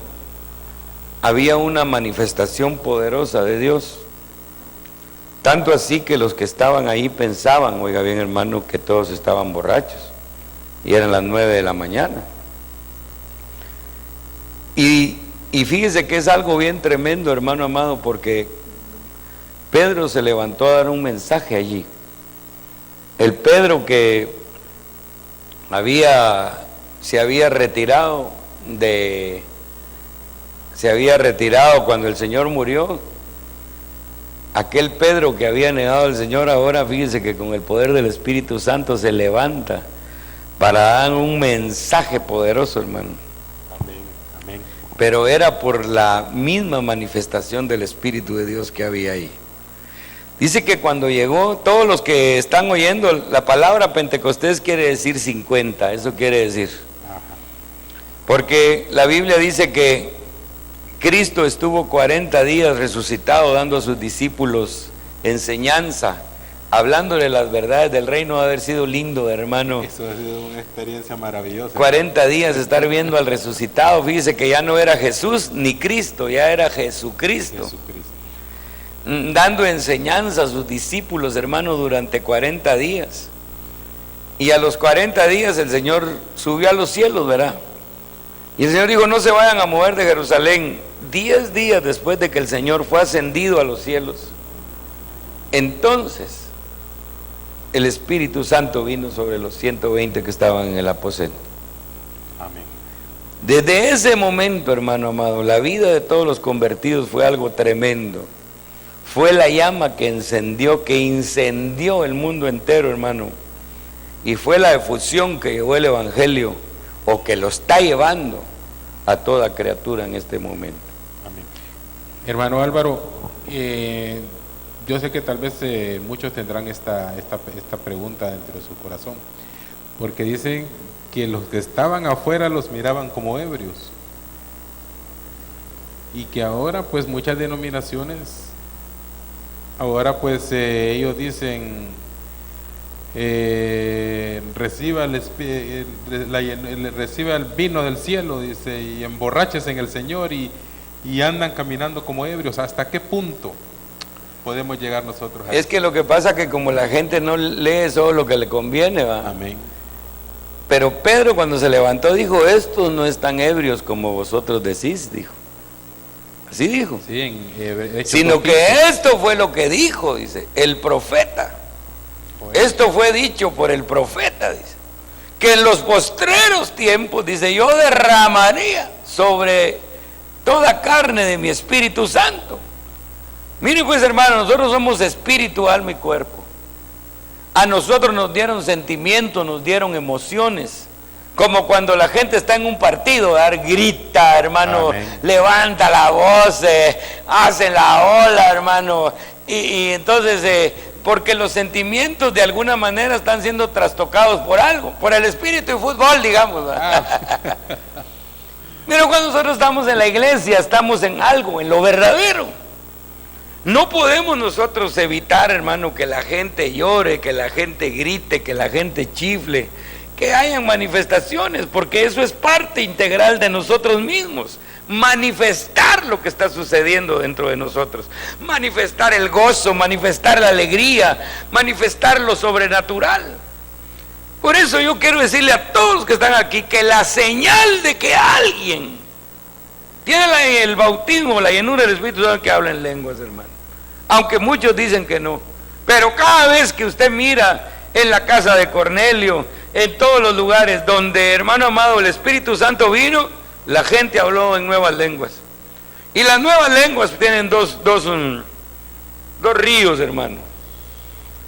había una manifestación poderosa de Dios. Tanto así que los que estaban ahí pensaban, oiga bien hermano, que todos estaban borrachos. Y eran las 9 de la mañana. Y fíjese que es algo bien tremendo, hermano amado, porque Pedro se levantó a dar un mensaje allí. El Pedro que se había retirado cuando el Señor murió. Aquel Pedro que había negado al Señor, ahora fíjese que con el poder del Espíritu Santo se levanta para dar un mensaje poderoso, hermano. Amén, amén. Pero era por la misma manifestación del Espíritu de Dios que había ahí. Dice que cuando llegó, todos los que están oyendo, la palabra Pentecostés quiere decir 50, eso quiere decir. Porque la Biblia dice que Cristo estuvo 40 días resucitado, dando a sus discípulos enseñanza, hablándole las verdades del reino. Ha haber sido lindo, hermano. Eso ha sido una experiencia maravillosa. 40 días estar viendo al resucitado. Fíjese que ya no era Jesús ni Cristo, ya era Jesucristo. Dando enseñanza a sus discípulos, hermano, durante 40 días. Y a los 40 días el Señor subió a los cielos, ¿verdad? Y el Señor dijo, no se vayan a mover de Jerusalén 10 días después de que el Señor fue ascendido a los cielos, entonces el Espíritu Santo vino sobre los 120 que estaban en el aposento. Amén. Desde ese momento, hermano amado, la vida de todos los convertidos fue algo tremendo. Fue la llama que incendió el mundo entero, hermano. Y fue la efusión que llevó el Evangelio, o que lo está llevando a toda criatura en este momento. Amén. Hermano Álvaro, yo sé que tal vez muchos tendrán esta pregunta dentro de su corazón, porque dicen que los que estaban afuera los miraban como ebrios, y que ahora pues muchas denominaciones, ahora pues ellos dicen, reciba reciba el vino del cielo, dice, y emborráchese en el Señor, y andan caminando como ebrios. ¿Hasta qué punto podemos llegar nosotros a Es que lo que pasa es que como la gente no lee solo lo que le conviene, ¿va? Amén. Pero Pedro, cuando se levantó, dijo: estos no están ebrios como vosotros decís, dijo. Así dijo. Sí, Hechos Sino 2:15. que esto fue lo que dijo, dice, el profeta. Esto fue dicho por el profeta, dice, que en los postreros tiempos, dice, yo derramaría sobre toda carne de mi Espíritu Santo. Miren pues, hermano, nosotros somos espíritu, alma y cuerpo. A nosotros nos dieron sentimientos, nos dieron emociones, como cuando la gente está en un partido, grita, hermano, Amén. levanta la voz, hace la ola, hermano, y entonces porque los sentimientos de alguna manera están siendo trastocados por algo, por el espíritu de fútbol, digamos. Pero cuando nosotros estamos en la iglesia, estamos en algo, en lo verdadero. No podemos nosotros evitar, hermano, que la gente llore, que la gente grite, que la gente chifle, que hayan manifestaciones, porque eso es parte integral de nosotros mismos. Manifestar lo que está sucediendo dentro de nosotros, manifestar el gozo, manifestar la alegría, manifestar lo sobrenatural. Por eso yo quiero decirle a todos los que están aquí que la señal de que alguien tiene el bautismo, la llenura del Espíritu Santo, que habla en lenguas, hermano, aunque muchos dicen que no, pero cada vez que usted mira en la casa de Cornelio, en todos los lugares donde, hermano amado, el Espíritu Santo vino, la gente habló en nuevas lenguas. Y las nuevas lenguas tienen dos ríos, hermano.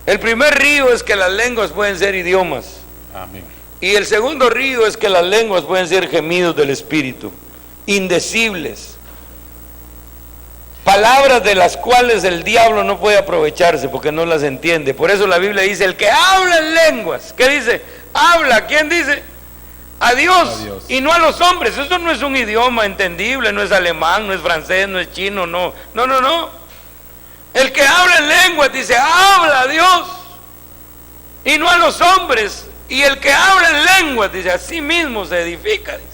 El primer río es que las lenguas pueden ser idiomas. Amén. Y el segundo río es que las lenguas pueden ser gemidos del Espíritu, indecibles. Palabras de las cuales el diablo no puede aprovecharse porque no las entiende. Por eso la Biblia dice, el que habla en lenguas, ¿qué dice? Habla, ¿quién dice? A Dios, y no a los hombres. Eso no es un idioma entendible, no es alemán, no es francés, no es chino, no. El que habla en lenguas dice, habla a Dios y no a los hombres. Y el que habla en lenguas dice, a sí mismo se edifica, dice.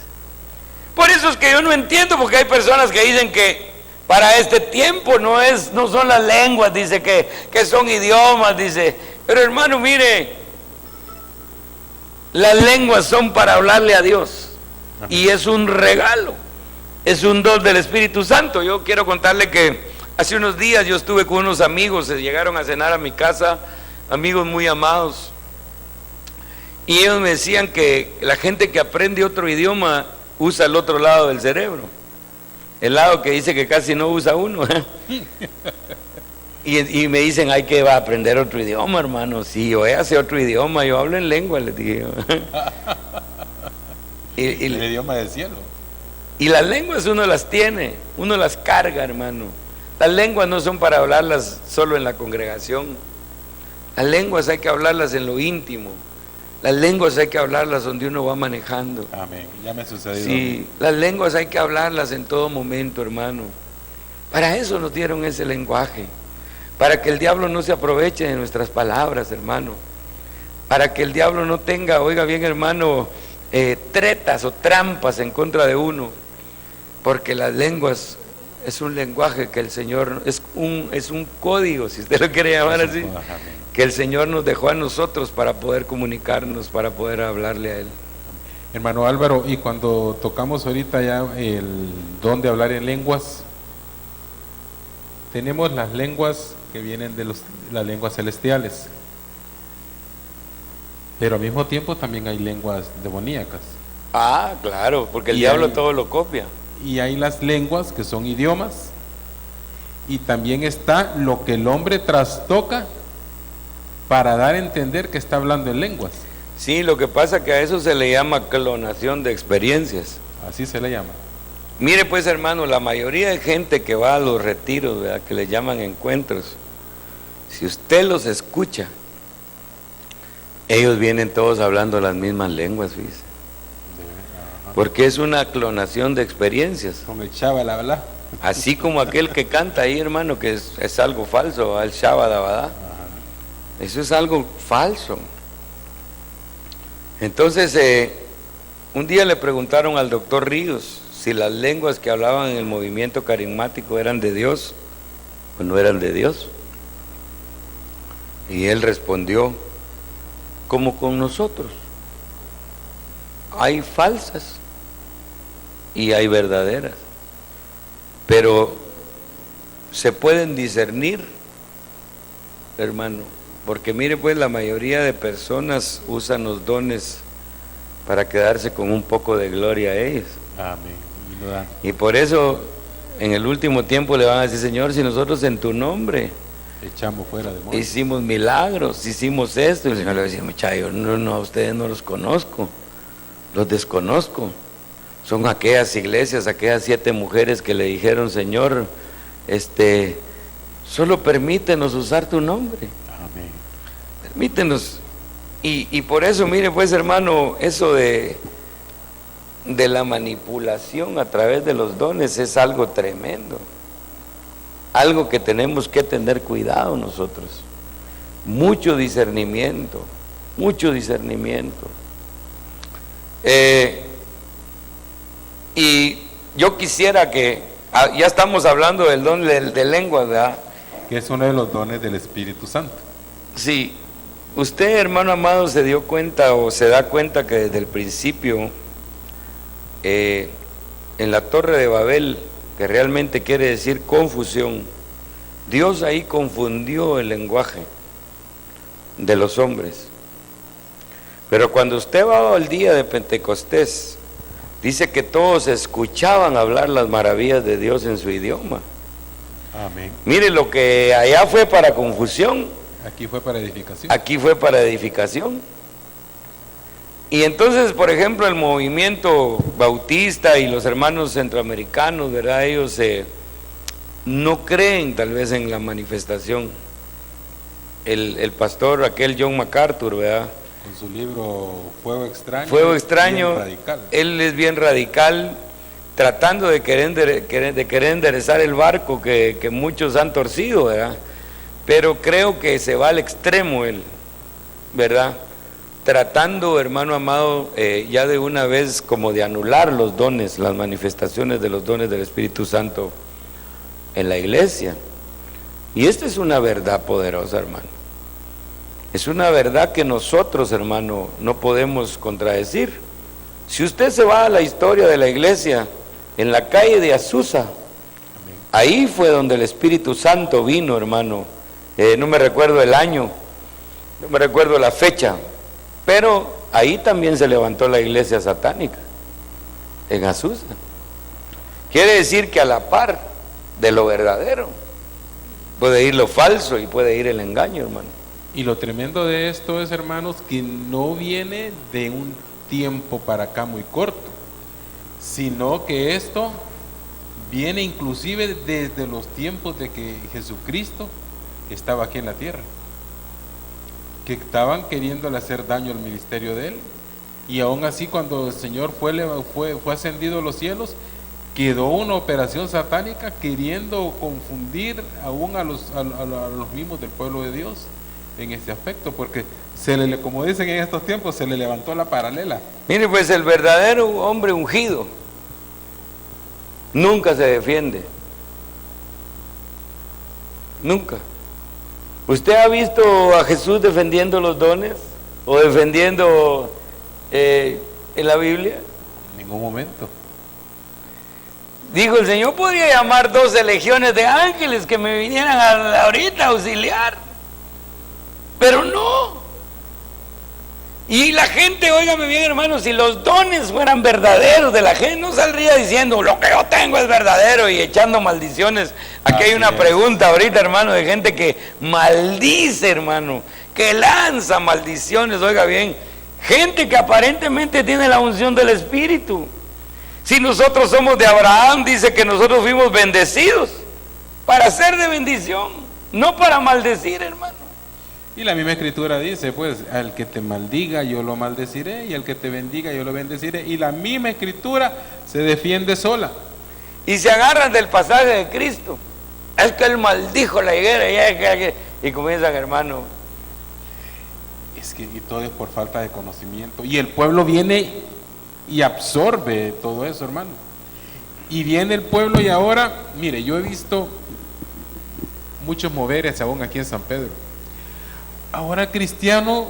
Por eso es que yo no entiendo, porque hay personas que dicen que para este tiempo no son las lenguas, dice, que son idiomas, dice. Pero hermano, mire, las lenguas son para hablarle a Dios. Amén. Y es un regalo, es un don del Espíritu Santo. Yo quiero contarle que hace unos días yo estuve con unos amigos, se llegaron a cenar a mi casa, amigos muy amados, y ellos me decían que la gente que aprende otro idioma usa el otro lado del cerebro, el lado que dice que casi no usa uno. Y me dicen, hay que aprender otro idioma, hermano. Sí, yo hace otro idioma, yo hablo en lengua, les dije. El idioma del cielo. Y las lenguas uno las tiene, uno las carga, hermano. Las lenguas no son para hablarlas solo en la congregación. Las lenguas hay que hablarlas en lo íntimo. Las lenguas hay que hablarlas donde uno va manejando. Amén, ya me sucedió. Sí, las lenguas hay que hablarlas en todo momento, hermano. Para eso nos dieron ese lenguaje. Para que el diablo no se aproveche de nuestras palabras, hermano. Para que el diablo no tenga, oiga bien, hermano, tretas o trampas en contra de uno. Porque las lenguas es un lenguaje que el Señor, es un código, si usted lo quiere llamar así, que el Señor nos dejó a nosotros para poder comunicarnos, para poder hablarle a Él. Hermano Álvaro, y cuando tocamos ahorita ya el don de hablar en lenguas, tenemos las lenguas que vienen de las lenguas celestiales, pero al mismo tiempo también hay lenguas demoníacas. Ah, claro, porque el Y diablo hay- todo lo copia. Y hay las lenguas que son idiomas, y también está lo que el hombre trastoca para dar a entender que está hablando en lenguas. Sí, lo que pasa que a eso se le llama clonación de experiencias. Así se le llama. Mire pues, hermano, la mayoría de gente que va a los retiros, ¿verdad?, que le llaman encuentros, si usted los escucha, ellos vienen todos hablando las mismas lenguas, fíjese, porque es una clonación de experiencias. Como el chaval habla. Así como aquel que canta ahí, hermano, que es algo falso, ¿verdad?, el Shabbat, ¿verdad? Eso es algo falso. Entonces, un día le preguntaron al doctor Ríos si las lenguas que hablaban en el movimiento carismático eran de Dios o no eran de Dios. Y él respondió, como con nosotros, hay falsas y hay verdaderas, pero se pueden discernir, hermano, porque mire pues, la mayoría de personas usan los dones para quedarse con un poco de gloria a ellos. Amén. Y lo dan. Y por eso en el último tiempo le van a decir, Señor, si nosotros en tu nombre Echamos fuera demonios. hicimos milagros, hicimos esto, y el Señor le decía, muchachos, no, a ustedes no los conozco, los desconozco. Son aquellas iglesias, aquellas 7 mujeres que le dijeron, Señor, solo permítenos usar tu nombre. Amén. Permítenos. Y por eso, mire pues, hermano, eso de la manipulación a través de los dones es algo tremendo. Algo que tenemos que tener cuidado nosotros. Mucho discernimiento, mucho discernimiento. Y yo quisiera que, ya estamos hablando del don de lenguas, ¿verdad? Que es uno de los dones del Espíritu Santo. Sí, usted, hermano amado, se dio cuenta o se da cuenta que desde el principio, en la Torre de Babel, que realmente quiere decir confusión, Dios ahí confundió el lenguaje de los hombres. Pero cuando usted va al día de Pentecostés, dice que todos escuchaban hablar las maravillas de Dios en su idioma. Amén. Mire, lo que allá fue para confusión, Aquí fue para edificación. aquí fue para edificación. Y entonces, por ejemplo, el movimiento bautista y los hermanos centroamericanos, ¿verdad? Ellos no creen tal vez en la manifestación. El pastor aquel John MacArthur, ¿verdad? Con su libro Fuego Extraño. Fuego Extraño, bien radical. él es bien radical, tratando de querer enderezar el barco que muchos han torcido, ¿verdad? Pero creo que se va al extremo él, ¿verdad? Tratando, hermano amado, ya de una vez como de anular los dones, las manifestaciones de los dones del Espíritu Santo en la iglesia. Y esta es una verdad poderosa, hermano. Es una verdad que nosotros, hermano, no podemos contradecir. Si usted se va a la historia de la iglesia, en la calle de Azusa, ahí fue donde el Espíritu Santo vino, hermano. No me recuerdo el año, no me recuerdo la fecha, pero ahí también se levantó la iglesia satánica, en Azusa. Quiere decir que a la par de lo verdadero puede ir lo falso y puede ir el engaño, hermano. Y lo tremendo de esto es, hermanos, que no viene de un tiempo para acá muy corto, sino que esto viene inclusive desde los tiempos de que Jesucristo estaba aquí en la tierra, que estaban queriéndole hacer daño al ministerio de él, y aún así cuando el Señor fue ascendido a los cielos, quedó una operación satánica queriendo confundir aún a los mismos del pueblo de Dios en este aspecto, porque como dicen en estos tiempos, se le levantó la paralela. Mire, pues el verdadero hombre ungido nunca se defiende, nunca. ¿Usted ha visto a Jesús defendiendo los dones o defendiendo en la Biblia. En ningún momento. Dijo el Señor, podría llamar 12 legiones de ángeles que me vinieran ahorita a auxiliar, pero no. Y la gente, óigame bien, hermanos, si los dones fueran verdaderos de la gente, no saldría diciendo lo que yo tengo es verdadero y echando maldiciones. Aquí hay una pregunta ahorita, hermano, de gente que maldice, hermano, que lanza maldiciones, oiga bien, gente que aparentemente tiene la unción del Espíritu. Si nosotros somos de Abraham, dice que nosotros fuimos bendecidos para ser de bendición, no para maldecir, hermano. Y la misma escritura dice, pues, al que te maldiga yo lo maldeciré, y al que te bendiga yo lo bendeciré. Y la misma escritura se defiende sola. Y se agarran del pasaje de Cristo. Es que él maldijo la higuera y comienzan, hermano. Es que y todo es por falta de conocimiento. Y el pueblo viene y absorbe todo eso, hermano. Y viene el pueblo y ahora, mire, yo he visto muchos moveres aún aquí en San Pedro. Ahora cristiano,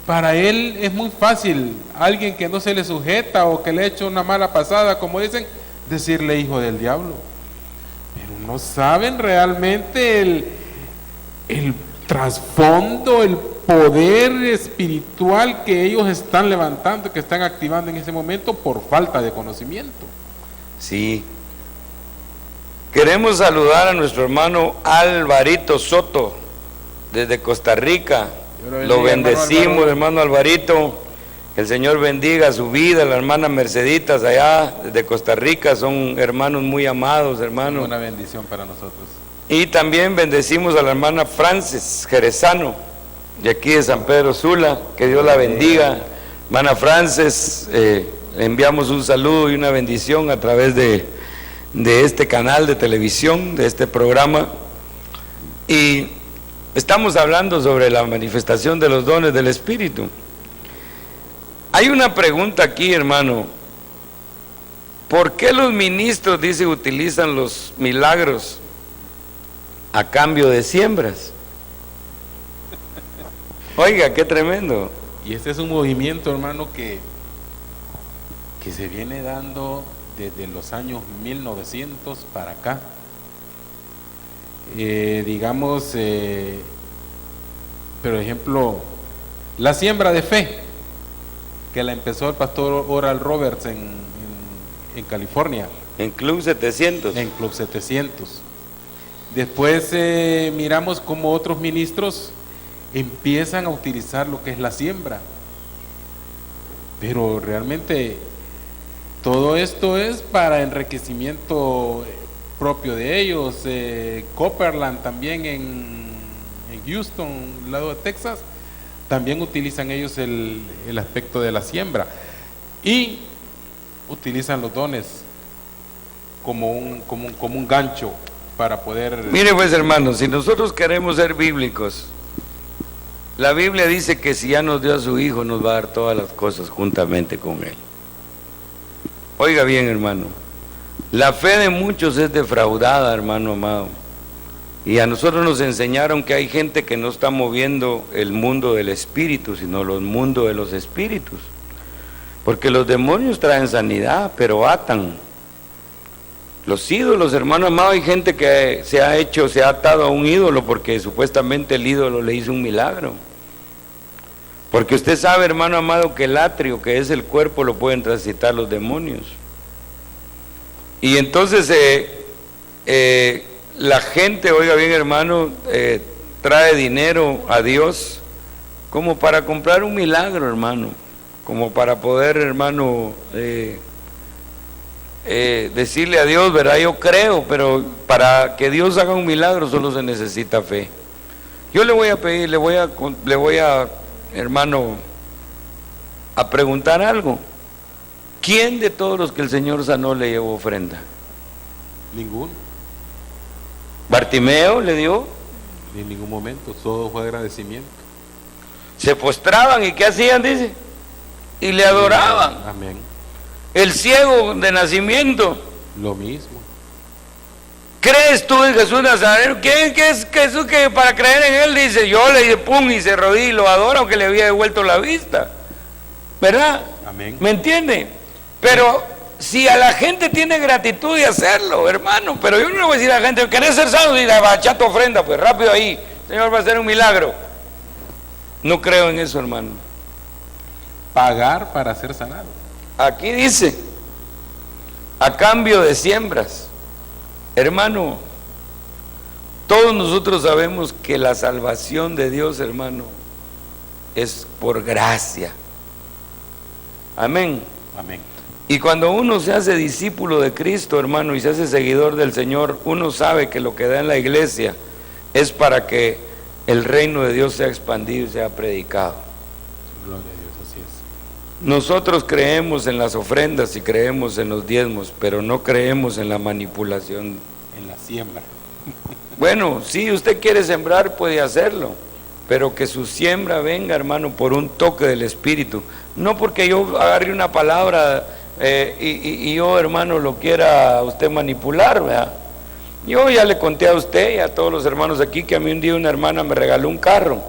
para él es muy fácil, alguien que no se le sujeta o que le ha hecho una mala pasada, como dicen, decirle hijo del diablo. Pero no saben realmente el trasfondo, el poder espiritual que ellos están levantando, que están activando en ese momento por falta de conocimiento. Sí. Queremos saludar a nuestro hermano Alvarito Soto desde Costa Rica. Lo bendecimos, hermano Alvarito. El Señor bendiga su vida. La hermana Merceditas allá desde Costa Rica son hermanos muy amados, hermano. Una bendición para nosotros. Y también bendecimos a la hermana Frances Jerezano, de aquí de San Pedro Sula. Que Dios la bendiga. Hermana Frances, le enviamos un saludo y una bendición a través de este canal de televisión, de este programa. Y estamos hablando sobre la manifestación de los dones del Espíritu. Hay una pregunta aquí, hermano. ¿Por qué los ministros, dice, utilizan los milagros a cambio de siembras? Oiga, qué tremendo. Y este es un movimiento, hermano, que se viene dando desde los años 1900 para acá. Digamos, por ejemplo, la siembra de fe, que la empezó el pastor Oral Roberts en California. En Club 700. En Club 700. Después miramos cómo otros ministros empiezan a utilizar lo que es la siembra. Pero realmente todo esto es para enriquecimiento propio de ellos. Copperland también en Houston, al lado de Texas, también utilizan ellos el aspecto de la siembra y utilizan los dones como un gancho para poder... Mire pues, hermanos, si nosotros queremos ser bíblicos, la Biblia dice que si ya nos dio a su Hijo, nos va a dar todas las cosas juntamente con Él. Oiga bien, hermano, la fe de muchos es defraudada, hermano amado. Y a nosotros nos enseñaron que hay gente que no está moviendo el mundo del espíritu, sino los mundos de los espíritus. Porque los demonios traen sanidad, pero atan. Los ídolos, hermano amado, hay gente que se ha atado a un ídolo porque supuestamente el ídolo le hizo un milagro. Porque usted sabe, hermano amado, que el atrio, que es el cuerpo, lo pueden transitar los demonios. Y entonces la gente, oiga bien, hermano, trae dinero a Dios como para comprar un milagro, hermano, como para poder, hermano, decirle a Dios, ¿verdad? Yo creo, pero para que Dios haga un milagro solo se necesita fe. Yo le voy a pedir, le voy a, hermano, a preguntar algo. ¿Quién de todos los que el Señor sanó le llevó ofrenda? Ninguno. ¿Bartimeo le dio? En ningún momento, todo fue agradecimiento. Se postraban y ¿qué hacían? Dice, y le adoraban. Amén. El ciego de nacimiento, lo mismo. ¿crees tú en Jesús Nazareno? ¿Quién es Jesús que para creer en él dice, yo le dije pum y se arrodilló y lo adora aunque le había devuelto la vista? ¿verdad? Amén. ¿Me entiende? Pero si a la gente tiene gratitud de hacerlo, hermano, pero yo no le voy a decir a la gente, ¿querés ser sano? Y la bacha tu ofrenda, pues rápido ahí, Señor va a hacer un milagro. No creo en eso, hermano. Pagar para ser sanado. Aquí dice, a cambio de siembras. Hermano, todos nosotros sabemos que la salvación de Dios, hermano, es por gracia. Amén. Amén. Y cuando uno se hace discípulo de Cristo, hermano, y se hace seguidor del Señor, uno sabe que lo que da en la iglesia es para que el reino de Dios sea expandido y sea predicado. Gloria a Dios, así es. Nosotros creemos en las ofrendas y creemos en los diezmos, pero no creemos en la manipulación. En la siembra. Bueno, si usted quiere sembrar, puede hacerlo, pero que su siembra venga, hermano, por un toque del Espíritu, no porque yo agarre una palabra y yo, hermano, lo quiera usted manipular, ¿verdad? Yo ya le conté a usted y a todos los hermanos aquí que a mí un día una hermana me regaló un carro.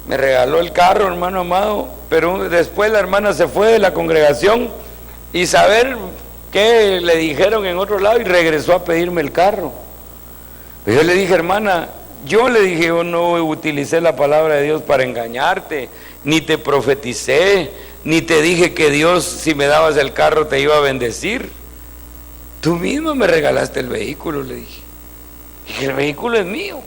Me regaló el carro, hermano amado, pero después la hermana se fue de la congregación y saber qué le dijeron en otro lado y regresó a pedirme el carro. Pero yo le dije, hermana, yo no utilicé la palabra de Dios para engañarte, ni te profeticé, ni te dije que Dios, si me dabas el carro, te iba a bendecir. Tú mismo me regalaste el vehículo, le dije. Y el vehículo es mío.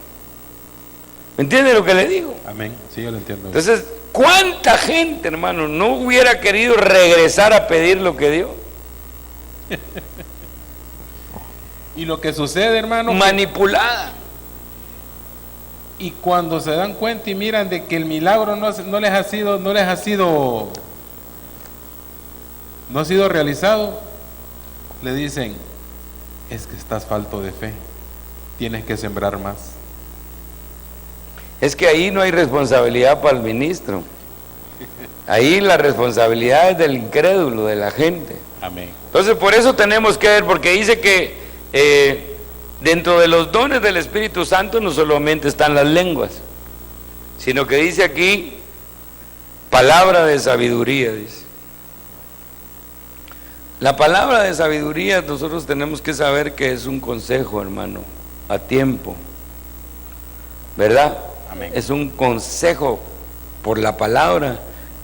¿Me entiende lo que le digo? Amén. Sí, yo lo entiendo. Entonces, ¿cuánta gente, hermano, no hubiera querido regresar a pedir lo que dio? Y lo que sucede, hermano, Manipulada. y cuando se dan cuenta y miran de que el milagro no ha sido realizado, le dicen, es que estás falto de fe, tienes que sembrar más. Es que ahí no hay responsabilidad para el ministro. Ahí la responsabilidad es del incrédulo, de la gente. Amén. Entonces, por eso tenemos que ver, porque dice que dentro de los dones del Espíritu Santo no solamente están las lenguas, sino que dice aquí palabra de sabiduría, dice. La palabra de sabiduría nosotros tenemos que saber que es un consejo, hermano, a tiempo, ¿verdad? Amén. Es un consejo por la palabra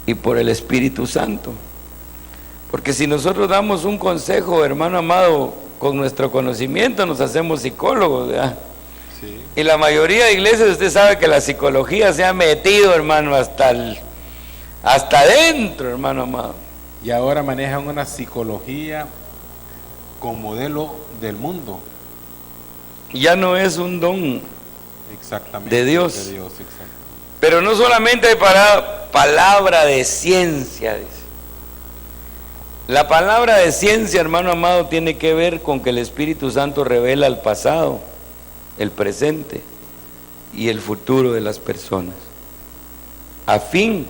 y por el Espíritu Santo. Porque si nosotros damos un consejo, hermano amado, con nuestro conocimiento nos hacemos psicólogos, ¿verdad? Sí. Y la mayoría de iglesias, usted sabe que la psicología se ha metido, hermano, hasta adentro, hermano amado. Y ahora manejan una psicología con modelo del mundo. Ya no es un don, Exactamente. De Dios. Exacto. pero no solamente hay palabra de ciencia, dice. La palabra de ciencia, hermano amado, tiene que ver con que el Espíritu Santo revela el pasado, el presente y el futuro de las personas, a fin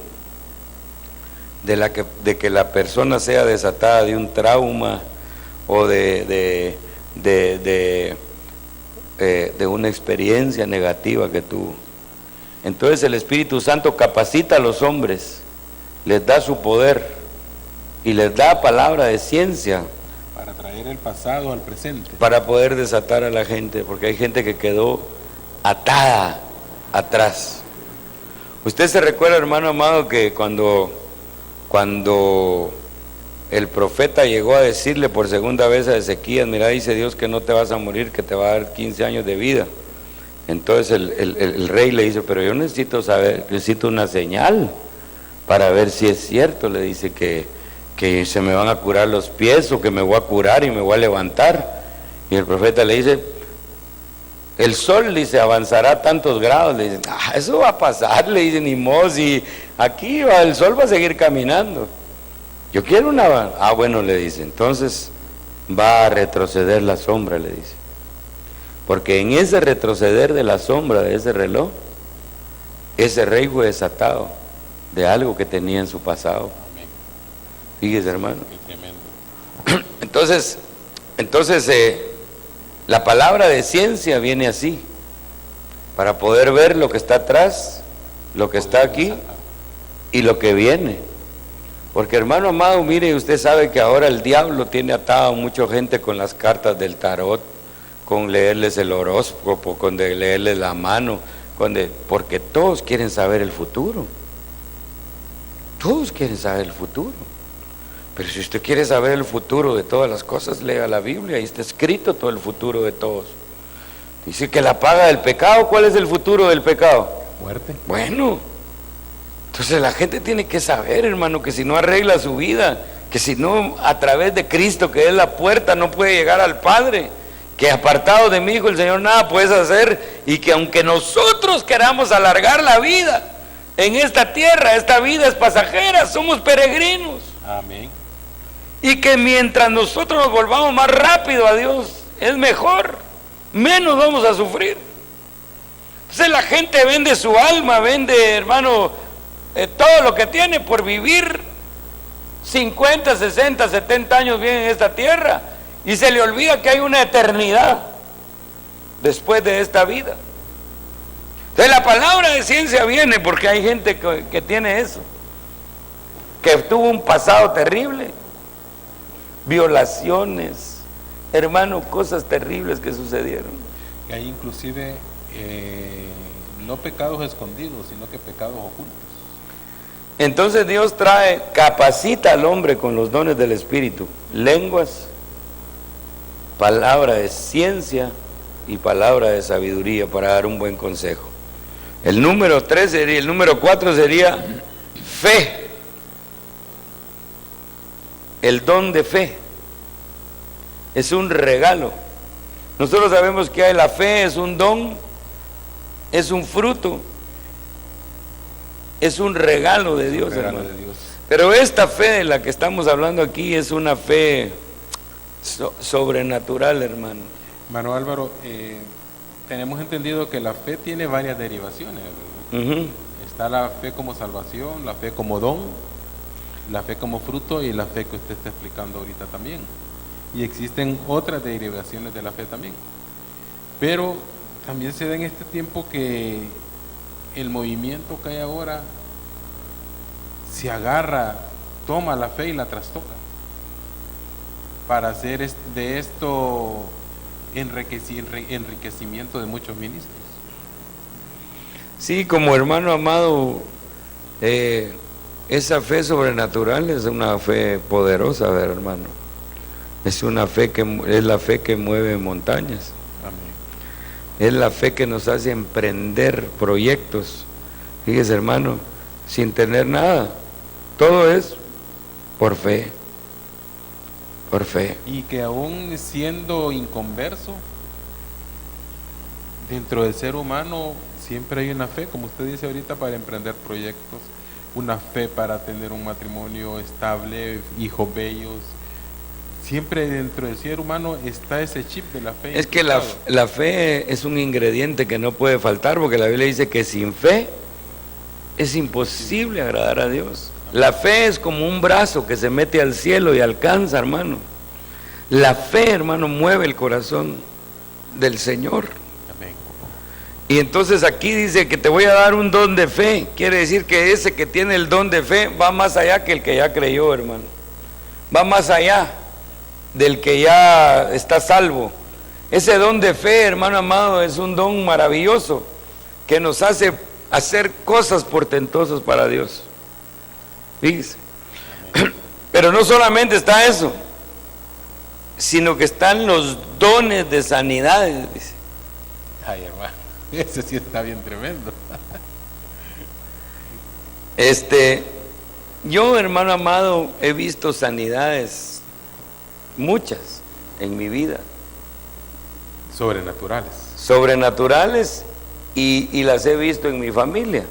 de que la persona sea desatada de un trauma o de una experiencia negativa que tuvo. Entonces el Espíritu Santo capacita a los hombres, les da su poder y les da palabra de ciencia Para traer el pasado al presente. para poder desatar a la gente, porque hay gente que quedó atada atrás. Usted se recuerda, hermano amado, que cuando el profeta llegó a decirle por segunda vez a Ezequías, mira, dice Dios que no te vas a morir, que te va a dar 15 años de vida. Entonces el rey le dice, pero yo necesito saber, necesito una señal para ver si es cierto. Le dice que se me van a curar los pies o que me voy a curar y me voy a levantar. Y el profeta le dice, el sol, dice, avanzará tantos grados. Le dicen, eso va a pasar, le dicen, ni modo, si aquí el sol va a seguir caminando. Yo quiero una... bueno, le dice, entonces va a retroceder la sombra, le dice. Porque en ese retroceder de la sombra de ese reloj, ese rey fue desatado de algo que tenía en su pasado. Amén. Fíjese, hermano. Qué tremendo. Entonces la palabra de ciencia viene así, para poder ver lo que está atrás, lo que está aquí y lo que viene. Porque hermano amado, mire, usted sabe que ahora el diablo tiene atado a mucha gente con las cartas del tarot, con leerles el horóscopo, con leerles la mano, porque todos quieren saber el futuro. Todos quieren saber el futuro. Pero si usted quiere saber el futuro de todas las cosas, lea la Biblia, ahí está escrito todo el futuro de todos. Dice que la paga del pecado, ¿cuál es el futuro del pecado? Muerte. Bueno, entonces la gente tiene que saber, hermano, que si no arregla su vida, que si no a través de Cristo, que es la puerta, no puede llegar al Padre, que apartado de mí, hijo, el Señor nada puedes hacer, y que aunque nosotros queramos alargar la vida en esta tierra, esta vida es pasajera, somos peregrinos. Amén. Y que mientras nosotros nos volvamos más rápido a Dios, es mejor, menos vamos a sufrir. Entonces la gente vende su alma, vende, hermano, todo lo que tiene por vivir 50, 60, 70 años bien en esta tierra, y se le olvida que hay una eternidad después de esta vida. Entonces la palabra de ciencia viene porque hay gente que tiene eso, que tuvo un pasado terrible, violaciones, hermano, cosas terribles que sucedieron. Que hay inclusive no pecados escondidos, sino que pecados ocultos. Entonces Dios capacita al hombre con los dones del Espíritu, lenguas, palabra de ciencia y palabra de sabiduría para dar un buen consejo. El número 4 sería fe. El don de fe es un regalo. Nosotros sabemos que la fe es un don, es un fruto, es un regalo de Dios, hermano. Pero esta fe de la que estamos hablando aquí es una fe sobrenatural, hermano. Hermano Álvaro, tenemos entendido que la fe tiene varias derivaciones, ¿verdad? Está la fe como salvación, la fe como don, la fe como fruto y la fe que usted está explicando ahorita también. Y existen otras derivaciones de la fe también. Pero también se da en este tiempo que el movimiento que hay ahora se agarra, toma la fe y la trastoca para hacer de esto enriquecimiento de muchos ministros. Sí, como hermano amado, esa fe sobrenatural es una fe poderosa, hermano. Es una fe es la fe que mueve montañas. Amén. Es la fe que nos hace emprender proyectos. Fíjese, hermano, sin tener nada. Todo es por fe. Por fe. Y que aún siendo inconverso, dentro del ser humano siempre hay una fe, como usted dice ahorita, para emprender proyectos, una fe para tener un matrimonio estable, hijos bellos. Siempre dentro del ser humano está ese chip de la fe. Es que la fe es un ingrediente que no puede faltar, porque la Biblia dice que sin fe es imposible agradar a Dios. La fe es como un brazo que se mete al cielo y alcanza, hermano. La fe, hermano, mueve el corazón del Señor. Amén. Y entonces aquí dice que te voy a dar un don de fe. Quiere decir que ese que tiene el don de fe va más allá que el que ya creyó, hermano. Va más allá del que ya está salvo. Ese don de fe, hermano amado, es un don maravilloso que nos hace hacer cosas portentosas para Dios. Fíjese. Pero no solamente está eso, sino que están los dones de sanidades, dice. Ay, hermano, ese sí está bien tremendo. Yo, hermano amado, he visto sanidades, muchas, en mi vida. Sobrenaturales. Sobrenaturales, y las he visto en mi familia.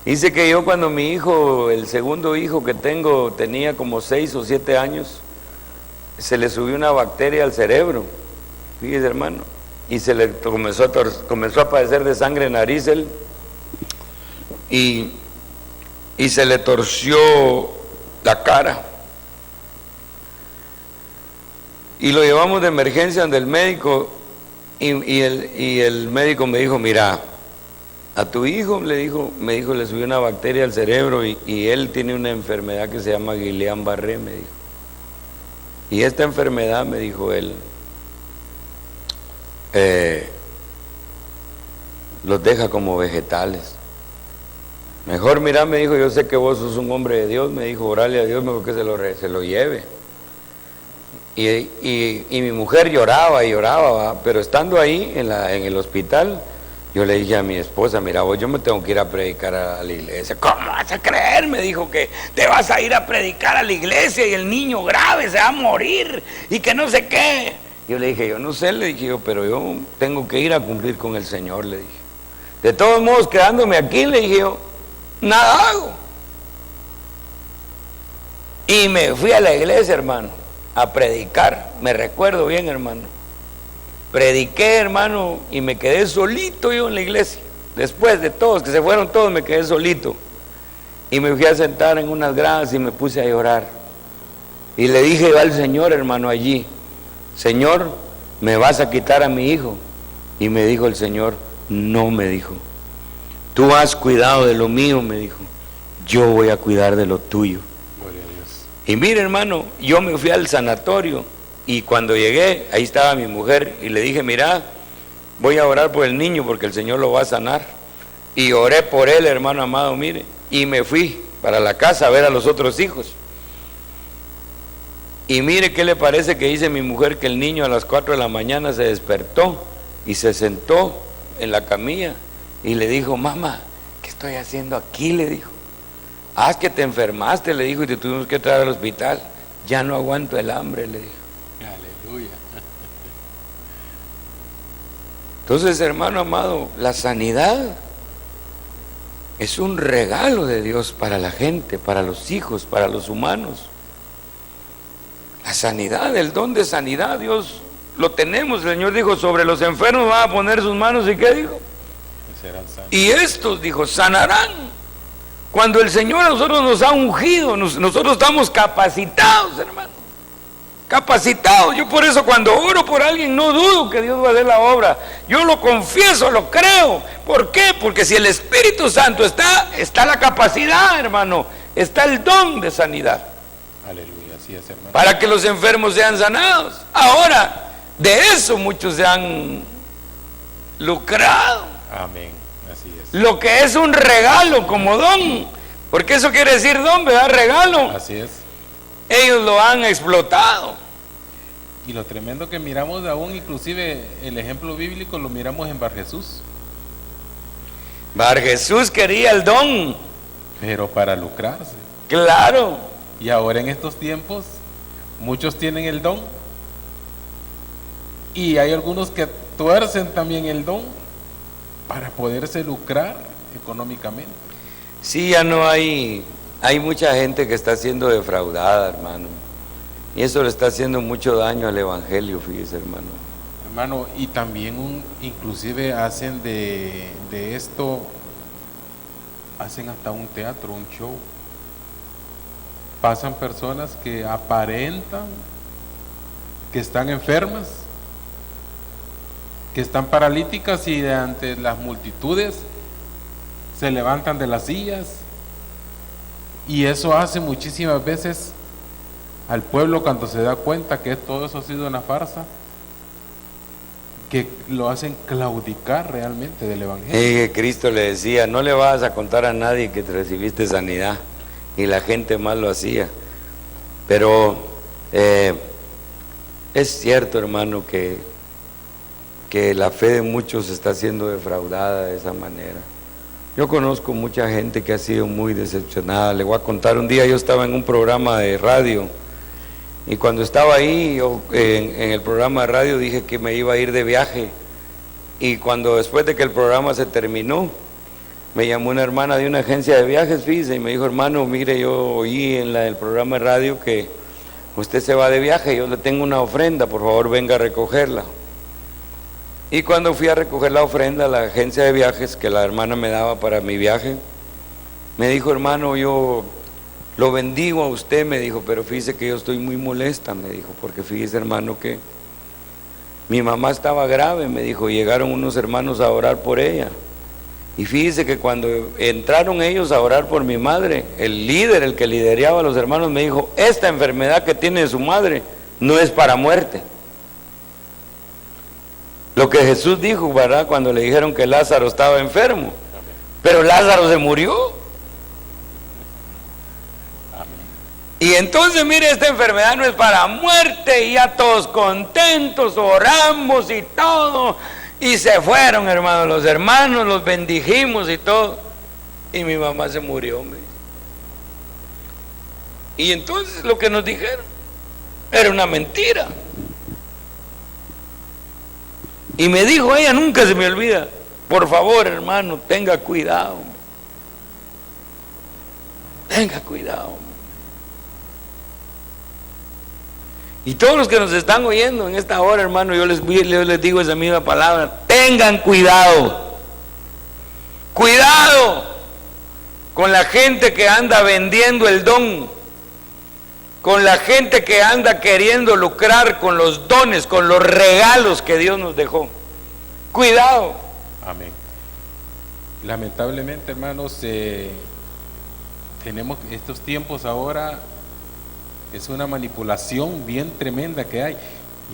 Dice que yo cuando mi hijo, el segundo hijo que tengo, tenía como 6 o 7 años, se le subió una bacteria al cerebro, fíjese, hermano, y se le comenzó a padecer de sangre nariz él, y se le torció la cara. Y lo llevamos de emergencia ante el médico, y el médico me dijo: mira, a tu hijo, le dijo, me dijo, le subió una bacteria al cerebro y él tiene una enfermedad que se llama Guillain-Barré, me dijo. Y esta enfermedad, me dijo él, los deja como vegetales. Mejor mira, me dijo, yo sé que vos sos un hombre de Dios, me dijo, orale a Dios, mejor que se lo lleve. Y mi mujer lloraba y lloraba, ¿va? Pero estando ahí en el hospital, yo le dije a mi esposa, mira vos, yo me tengo que ir a predicar a la iglesia. ¿Cómo vas a creer? Me dijo que te vas a ir a predicar a la iglesia y el niño grave se va a morir y que no sé qué. Yo le dije, yo no sé, le dije yo, pero yo tengo que ir a cumplir con el Señor, le dije. De todos modos, quedándome aquí, le dije yo, nada hago. Y me fui a la iglesia, hermano, a predicar. Me recuerdo bien, hermano. Prediqué, hermano, y me quedé solito yo en la iglesia. Después de todos, que se fueron todos, me quedé solito. Y me fui a sentar en unas gradas y me puse a llorar. Y le dije yo al Señor, hermano, allí, Señor, ¿me vas a quitar a mi hijo? Y me dijo el Señor, no, me dijo. Tú has cuidado de lo mío, me dijo. Yo voy a cuidar de lo tuyo. Gloria a Dios. Y mire, hermano, yo me fui al sanatorio y cuando llegué, ahí estaba mi mujer y le dije, mira, voy a orar por el niño porque el Señor lo va a sanar. Y oré por él, hermano amado, mire, y me fui para la casa a ver a los otros hijos. Y mire qué le parece que dice mi mujer, que el niño a las 4 de la mañana se despertó y se sentó en la camilla y le dijo, mamá, ¿qué estoy haciendo aquí? Le dijo. Ah, es que te enfermaste, le dijo, y te tuvimos que traer al hospital. Ya no aguanto el hambre, le dijo. Aleluya. Entonces, hermano amado, la sanidad es un regalo de Dios para la gente, para los hijos, para los humanos. La sanidad, el don de sanidad, Dios lo tenemos. El Señor dijo, sobre los enfermos va a poner sus manos, ¿y qué dijo? Y serán sanos. Y estos, dijo, sanarán. Cuando el Señor a nosotros nos ha ungido, nosotros estamos capacitados, hermano. Capacitados. Yo por eso cuando oro por alguien no dudo que Dios va a hacer la obra. Yo lo confieso, lo creo. ¿Por qué? Porque si el Espíritu Santo está la capacidad, hermano. Está el don de sanidad. Aleluya, así es, hermano. Para que los enfermos sean sanados. Ahora, de eso muchos se han lucrado. Amén, así es. Lo que es un regalo como don, porque eso quiere decir don, ¿verdad? Regalo. Así es. Ellos lo han explotado. Y lo tremendo que miramos aún, inclusive el ejemplo bíblico lo miramos en Bar Jesús, Bar Jesús quería el don, pero para lucrarse. claro. Y ahora en estos tiempos, muchos tienen el don y hay algunos que tuercen también el don para poderse lucrar económicamente. Sí, ya no hay mucha gente que está siendo defraudada, hermano. Y eso le está haciendo mucho daño al evangelio, fíjese, hermano. Hermano, y también inclusive hacen de esto, hacen hasta un teatro, un show. Pasan personas que aparentan que están enfermas, que están paralíticas y ante las multitudes se levantan de las sillas, y eso hace muchísimas veces al pueblo, cuando se da cuenta que todo eso ha sido una farsa, que lo hacen claudicar realmente del evangelio. Y Cristo le decía, no le vas a contar a nadie que te recibiste sanidad, y la gente más lo hacía. Pero es cierto, hermano, que la fe de muchos está siendo defraudada de esa manera. Yo conozco mucha gente que ha sido muy decepcionada. Le voy a contar, un día yo estaba en un programa de radio, y cuando estaba ahí, yo en el programa de radio dije que me iba a ir de viaje, y cuando después de que el programa se terminó, me llamó una hermana de una agencia de viajes, fíjese, y me dijo, hermano, mire, yo oí en el programa de radio que usted se va de viaje, yo le tengo una ofrenda, por favor venga a recogerla. Y cuando fui a recoger la ofrenda, la agencia de viajes que la hermana me daba para mi viaje, me dijo, hermano, yo lo bendigo a usted, me dijo, pero fíjese que yo estoy muy molesta, me dijo, porque fíjese, hermano, que mi mamá estaba grave, me dijo, llegaron unos hermanos a orar por ella, Y fíjese que cuando entraron ellos a orar por mi madre, el líder, el que lideraba a los hermanos, me dijo: esta enfermedad que tiene su madre no es para muerte. Lo que Jesús dijo, ¿verdad?, cuando le dijeron que Lázaro estaba enfermo. Pero Lázaro se murió. Y entonces, mire, esta enfermedad no es para muerte. Y ya todos contentos, oramos y todo. Y se fueron, hermanos, los hermanos, los bendijimos y todo. Y mi mamá se murió, hombre. Y entonces lo que nos dijeron era una mentira. Y me dijo ella, nunca se me olvida: por favor, hermano, tenga cuidado. Tenga cuidado. Y todos los que nos están oyendo en esta hora, hermano, yo les digo esa misma palabra: tengan cuidado. Cuidado con la gente que anda vendiendo el don, con la gente que anda queriendo lucrar con los dones, con los regalos que Dios nos dejó. Cuidado. Amén. Lamentablemente, hermanos, tenemos estos tiempos ahora. Es una manipulación bien tremenda que hay.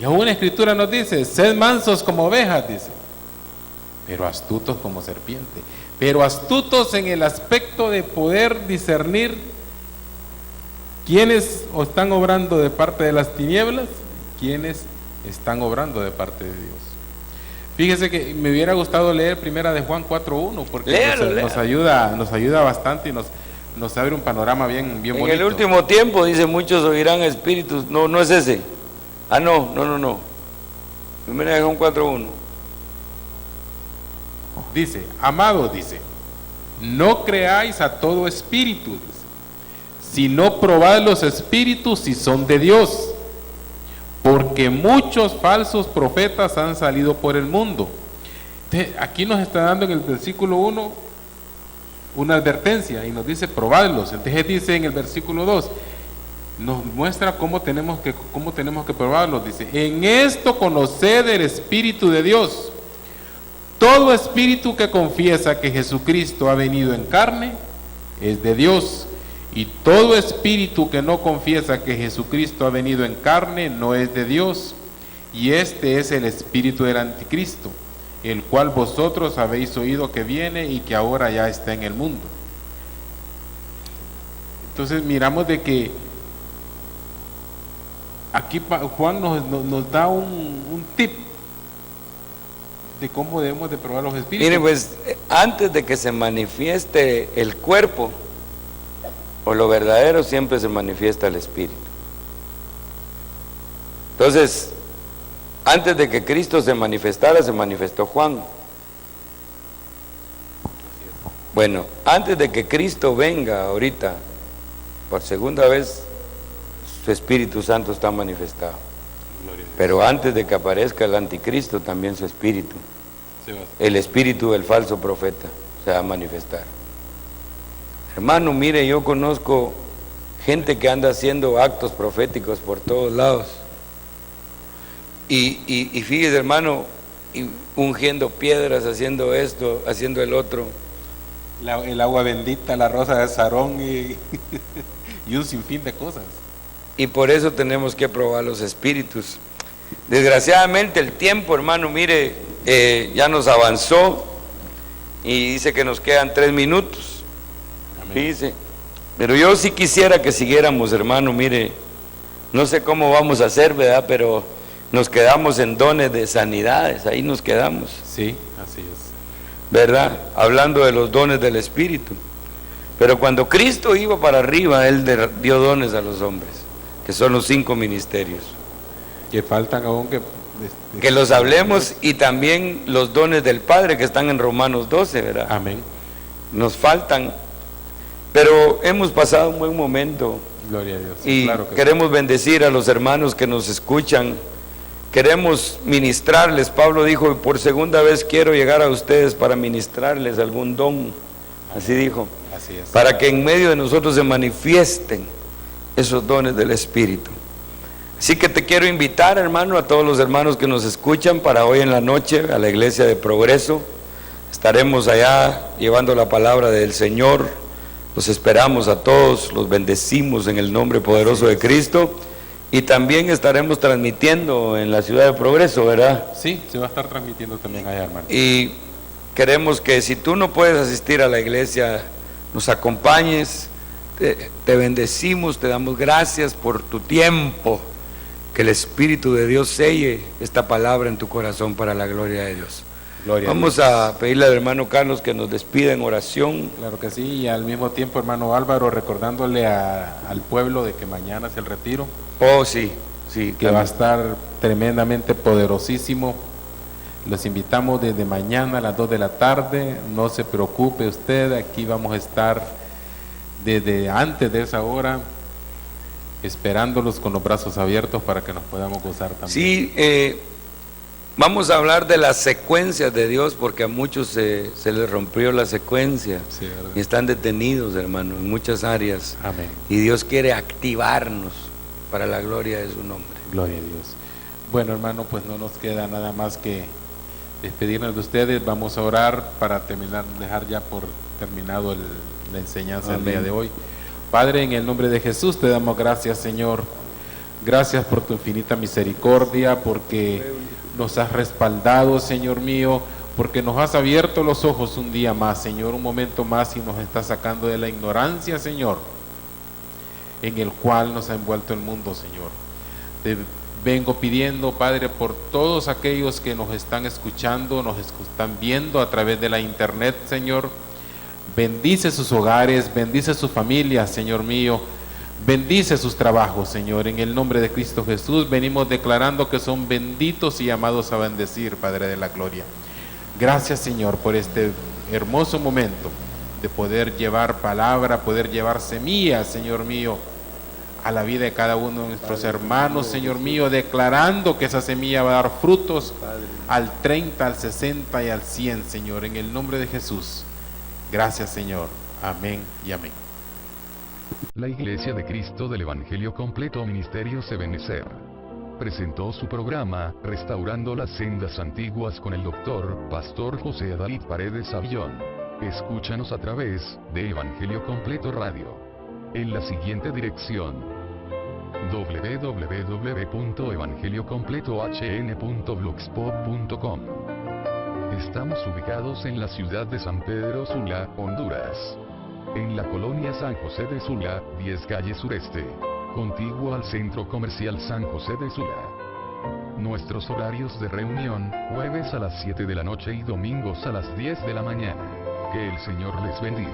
Y aún la Escritura nos dice: sed mansos como ovejas, dice, pero astutos como serpiente. Pero astutos en el aspecto de poder discernir quiénes están obrando de parte de las tinieblas, quiénes están obrando de parte de Dios. Fíjese que me hubiera gustado leer primera de Juan 4:1, porque léalo. Nos ayuda bastante y nos abre un panorama bien bonito. En el último tiempo, dice, muchos oirán espíritus. No es ese. No. Primera de Juan 4:1. Dice: amados, dice, no creáis a todo espíritu, dice, sino probad los espíritus si son de Dios, porque muchos falsos profetas han salido por el mundo. Entonces, aquí nos está dando en el versículo 1 una advertencia y nos dice: probadlos. Entonces dice en el versículo 2, nos muestra cómo tenemos que probarlos. Dice: en esto conoced el Espíritu de Dios. Todo espíritu que confiesa que Jesucristo ha venido en carne es de Dios, y todo espíritu que no confiesa que Jesucristo ha venido en carne no es de Dios. Y este es el espíritu del anticristo, el cual vosotros habéis oído que viene y que ahora ya está en el mundo. Entonces miramos de que aquí Juan nos da un tip de cómo debemos de probar los espíritus. Mire, pues, antes de que se manifieste el cuerpo o lo verdadero, siempre se manifiesta el espíritu. Entonces, antes de que Cristo se manifestara, se manifestó Juan. Bueno, antes de que Cristo venga ahorita, por segunda vez, su Espíritu Santo está manifestado. Pero antes de que aparezca el anticristo, también su espíritu, el espíritu del falso profeta, se va a manifestar. Hermano, mire, yo conozco gente que anda haciendo actos proféticos por todos lados. Y fíjese, hermano, ungiendo piedras, haciendo esto, haciendo el otro. El agua bendita, la rosa de Sarón y un sinfín de cosas. Y por eso tenemos que probar los espíritus. Desgraciadamente el tiempo, hermano, mire, ya nos avanzó y dice que nos quedan 3 minutos. Fíjese, pero yo sí quisiera que siguiéramos, hermano. Mire, no sé cómo vamos a hacer, ¿verdad? Pero nos quedamos en dones de sanidades, ahí nos quedamos. Sí, así es, ¿verdad? Hablando de los dones del Espíritu. Pero cuando Cristo iba para arriba, Él dio dones a los hombres, que son los 5 ministerios. que faltan aún Que los hablemos, y también los dones del Padre que están en Romanos 12, ¿verdad? Amén. Nos faltan, pero hemos pasado un buen momento. Gloria a Dios. Y claro que queremos bendecir a los hermanos que nos escuchan. Queremos ministrarles. Pablo dijo: por segunda vez quiero llegar a ustedes para ministrarles algún don. Así dijo. Así es. Para que en medio de nosotros se manifiesten esos dones del Espíritu. Así que te quiero invitar, hermano, a todos los hermanos que nos escuchan para hoy en la noche a la iglesia de Progreso. Estaremos allá llevando la palabra del Señor. Los esperamos a todos, los bendecimos en el nombre poderoso de Cristo. Y también estaremos transmitiendo en la ciudad de Progreso, ¿verdad? Sí, se va a estar transmitiendo también allá, hermano. Y queremos que si tú no puedes asistir a la iglesia, nos acompañes. Te bendecimos, te damos gracias por tu tiempo. Que el Espíritu de Dios selle esta palabra en tu corazón para la gloria de Dios. Gloria Vamos a pedirle al hermano Carlos que nos despida en oración. Claro que sí, y al mismo tiempo, hermano Álvaro, recordándole al pueblo de que mañana es el retiro, Oh, sí, sí, que va a estar tremendamente poderosísimo. Los invitamos desde mañana a las 2 de la tarde, no se preocupe usted, aquí vamos a estar desde antes de esa hora, esperándolos con los brazos abiertos para que nos podamos gozar también. Sí, vamos a hablar de las secuencias de Dios, porque a muchos se les rompió la secuencia Sí, ¿verdad? y están detenidos, hermano, en muchas áreas. Amén. Y Dios quiere activarnos para la gloria de su nombre. Gloria a Dios. Bueno, hermano, pues no nos queda nada más que despedirnos de ustedes. Vamos a orar para terminar, dejar ya por terminado la enseñanza del Amén. día de hoy. Padre, en el nombre de Jesús te damos gracias, Señor. Gracias por tu infinita misericordia, porque nos has respaldado, Señor mío, porque nos has abierto los ojos un día más, Señor, un momento más, y nos estás sacando de la ignorancia, Señor, en el cual nos ha envuelto el mundo, Señor. Te vengo pidiendo, Padre, por todos aquellos que nos están escuchando, nos están viendo a través de la internet, Señor. Bendice sus hogares, bendice sus familias, Señor mío. Bendice sus trabajos, Señor. En el nombre de Cristo Jesús venimos declarando que son benditos y llamados a bendecir, Padre de la gloria. Gracias, Señor, por este hermoso momento de poder llevar palabra, poder llevar semillas, Señor mío, a la vida de cada uno de nuestros hermanos, Señor mío, declarando que esa semilla va a dar frutos al 30, al 60 y al 100, Señor, en el nombre de Jesús. Gracias, Señor. Amén y amén. La Iglesia de Cristo del Evangelio Completo Ministerios Ebenezer presentó su programa Restaurando las Sendas Antiguas con el Dr. Pastor José David Paredes Avillón. Escúchanos a través de Evangelio Completo Radio. En la siguiente dirección: www.evangeliocompleto.hn.blogspot.com. Estamos ubicados en la ciudad de San Pedro Sula, Honduras. En la colonia San José de Sula, 10 calle sureste, contiguo al centro comercial San José de Sula. Nuestros horarios de reunión: jueves a las 7 de la noche y domingos a las 10 de la mañana. Que el Señor les bendiga.